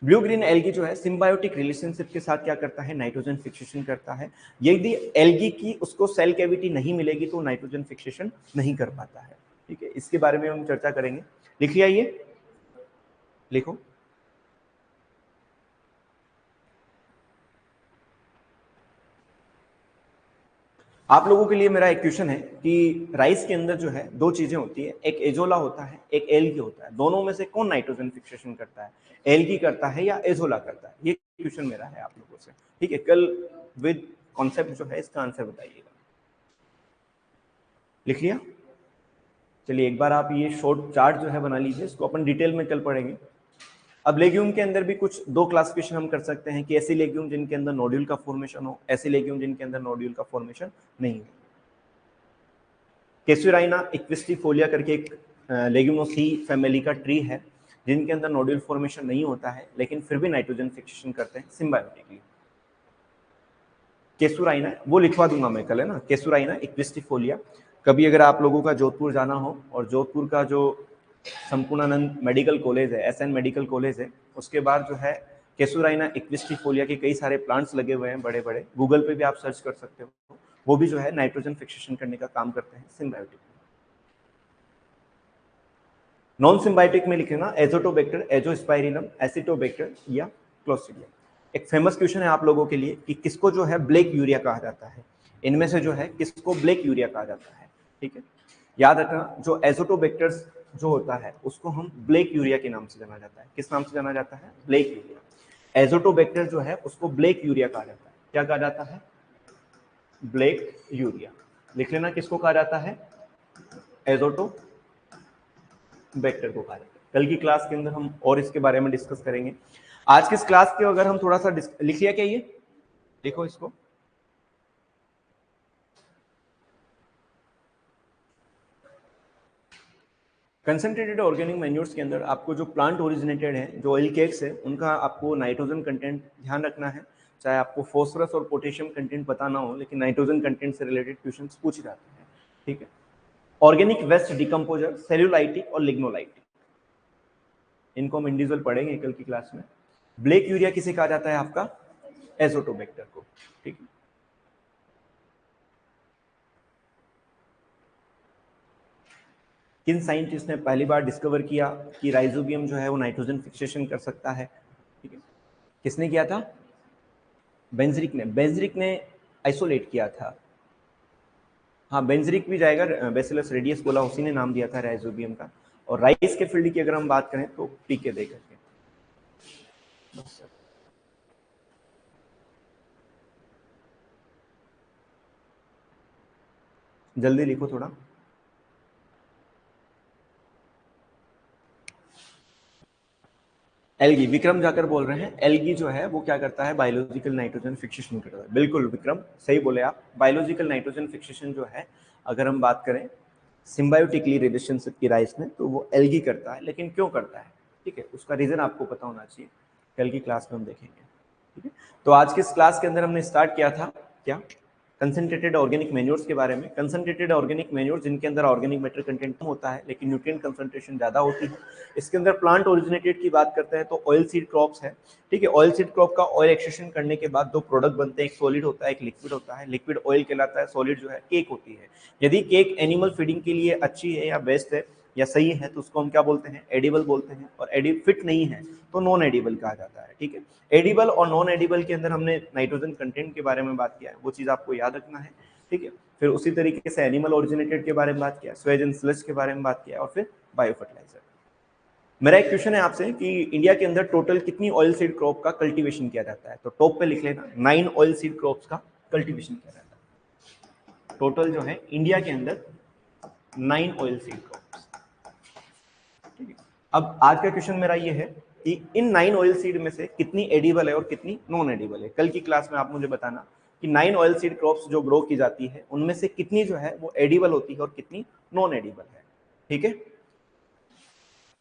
ब्लू ग्रीन एल्गी जो है सिम्बायोटिक रिलेशनशिप के साथ क्या करता है, नाइट्रोजन फिक्सेशन करता है। यदि एल्गी की उसको सेल कैविटी नहीं मिलेगी तो नाइट्रोजन फिक्सेशन नहीं कर पाता है, ठीक है। इसके बारे में हम चर्चा करेंगे। लिखिए, आइए लिखो। आप लोगों के लिए मेरा एक क्वेश्चन है कि राइस के अंदर जो है दो चीजें होती है, एक एजोला होता है, एक एल्गी होता है, दोनों में से कौन नाइट्रोजन फिक्सेशन करता है, एल्गी करता है या एजोला करता है? ये क्वेश्चन मेरा है आप लोगों से, ठीक है। कल विद कॉन्सेप्ट जो है इसका आंसर बताइएगा। लिख लिया? चलिए एक बार आप ये शॉर्ट चार्ट जो है बना लीजिए, इसको अपन डिटेल में कल पढ़ेंगे। अब लेग्यूम के अंदर भी कुछ दो क्लासिफिकेशन हम कर सकते हैं कि ऐसे लेग्यूम जिनके अंदर नोड्यूल का फॉर्मेशन हो, ऐसे लेग्यूम जिनके अंदर नोड्यूल का फॉर्मेशन नहीं हो। कैसुराइना इक्विस्टिफोलिया करके एक लेग्यूमोसी फैमिली का ट्री है जिनके अंदर नोड्यूल फॉर्मेशन नहीं होता है, लेकिन फिर भी नाइट्रोजन फिक्सेशन करते हैं सिम्बायोटिकली। कैसुराइना वो लिखवा दूंगा मैं कल, है ना, कैसुराइना इक्विस्टिफोलिया। कभी अगर आप लोगों का जोधपुर जाना हो और जोधपुर का जो संपूर्णानंद मेडिकल कॉलेज है, एसएन मेडिकल कॉलेज है, उसके बाद जो है कैसुराइना इक्विस्टिफोलिया के कई सारे प्लांट्स लगे हुए हैं बड़े बड़े, गूगल पे भी आप सर्च कर सकते हो, वो भी जो है नाइट्रोजन फिक्सेशन करने का काम करते हैं सिम्बायोटिक। नॉन सिम्बायोटिक में लिखेगा एजोटोबैक्टर, एजोस्पाइरिलम, एसिटोबैक्टर या क्लोस्ट्रिडियम। एक फेमस क्वेश्चन है आप लोगों के लिए कि किसको जो है ब्लैक यूरिया कहा जाता है, इनमें से जो है किसको ब्लैक यूरिया कहा जाता है, ठीक है। याद रखना, जो एजोटोबैक्टर्स जो होता है उसको हम ब्लैक यूरिया के नाम से जाना जाता है। किस नाम से जाना जाता है? Black urea. एजोटोबैक्टर जो है उसको ब्लैक यूरिया कहा जाता है। क्या कहा जाता है? Black urea. लिख लेना, किसको कहा जाता है? एजोटोबैक्टर को कहा जाता है। कल की क्लास के अंदर हम और इसके बारे में डिस्कस करेंगे। आज की इस क्लास के अगर हम थोड़ा सा लिख लिया क्या, ये देखो इसको, कंसंट्रेटेड ऑर्गेनिक मैन्योर्स के अंदर आपको जो प्लांट ओरिजिनेटेड है, जो ऑयल केक्स है, उनका आपको नाइट्रोजन कंटेंट ध्यान रखना है। चाहे आपको फॉस्फोरस और पोटेशियम कंटेंट पता ना हो, लेकिन नाइट्रोजन कंटेंट से रिलेटेड क्वेश्चंस पूछे जाते हैं, ठीक है। ऑर्गेनिक वेस्ट डिकम्पोजर, सेल्यूलाइटिक और लिग्नोलाइटिक, इनको हम इंडिविजुअल पढ़ेंगे कल की क्लास में। ब्लैक यूरिया किसे कहा जाता है? आपका एजोटोबैक्टर को, ठीक है। किन साइंटिस्ट ने पहली बार डिस्कवर किया कि राइजोबियम जो है वो नाइट्रोजन फिक्सेशन कर सकता है, ठीक है। किसने किया था? बेंजरिक ने। बेंजरिक ने आइसोलेट किया था। हाँ, बेंजरिक भी जाएगा, बेसिलस रेडियस बोला उसी ने नाम दिया था राइजोबियम का। और राइस के फील्ड की अगर हम बात करें तो पीके दे करके। जल्दी लिखो थोड़ा। एल्गी, विक्रम जाकर बोल रहे हैं एल्गी जो है वो क्या करता है? बायोलॉजिकल नाइट्रोजन फिक्सेशन करता है। बिल्कुल विक्रम, सही बोले आप। बायोलॉजिकल नाइट्रोजन फिक्सेशन जो है, अगर हम बात करें सिम्बायोटिकली रिलेशनशिप की राइस में, तो वो एल्गी करता है। लेकिन क्यों करता है, ठीक है, उसका रीजन आपको पता होना चाहिए। कल की क्लास में हम देखेंगे, ठीक है। तो आज की इस क्लास के अंदर हमने स्टार्ट किया था क्या? कंसंट्रेटेड ऑर्गेनिक मैन्योर्स के बारे में। कंसंट्रेटेड ऑर्गेनिक मैन्योर जिनके अंदर ऑर्गेनिक मैटर कंटेंट कम होता है लेकिन न्यूट्रिएंट कंसंट्रेशन ज़्यादा होती है। इसके अंदर प्लांट ओरिजिनेटेड की बात करते हैं तो ऑयल सीड क्रॉप्स है, ठीक है। ऑयल सीड क्रॉप का ऑयल एक्सट्रैक्शन करने के बाद दो प्रोडक्ट बनते हैं, एक सॉलिड होता है, एक लिक्विड होता है। लिक्विड ऑयल कहलाता है, सॉलिड जो है केक होती है। यदि केक एनिमल फीडिंग के लिए अच्छी है या बेस्ट है या सही है तो उसको हम क्या बोलते हैं, एडिबल बोलते हैं। और फिट नहीं है तो नॉन एडिबल कहा जाता है, ठीक है। एडिबल और नॉन एडिबल के अंदर हमने नाइट्रोजन कंटेंट के बारे में बात किया है, वो चीज़ आपको याद रखना है, ठीक है। फिर उसी तरीके से एनिमल ओरिजिनेटेड के बारे में बात किया, स्वेज एंड स्लज के बारे में बात किया, और फिर बायो फर्टिलाइजर। मेरा एक क्वेश्चन है आपसे कि इंडिया के अंदर टोटल कितनी ऑयल सीड क्रॉप का कल्टीवेशन किया जाता है, तो टॉप पे लिख लेना 9 ऑयल सीड क्रॉप्स का कल्टीवेशन किया जाता है। टोटल जो है इंडिया के अंदर 9 ऑयल सीड क्रॉप्स, ठीक है। अब आज का क्वेश्चन मेरा ये है कि इन 9 ऑयल सीड में से कितनी एडिबल है और कितनी नॉन एडिबल है। कल की क्लास में आप मुझे बताना कि 9 ऑयल सीड क्रॉप्स जो ग्रो की जाती है उनमें से कितनी जो है वो एडिबल होती है और कितनी नॉन एडिबल है, ठीक है।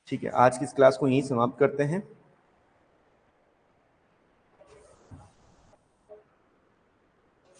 ठीक है, आज की इस क्लास को यहीं समाप्त करते हैं।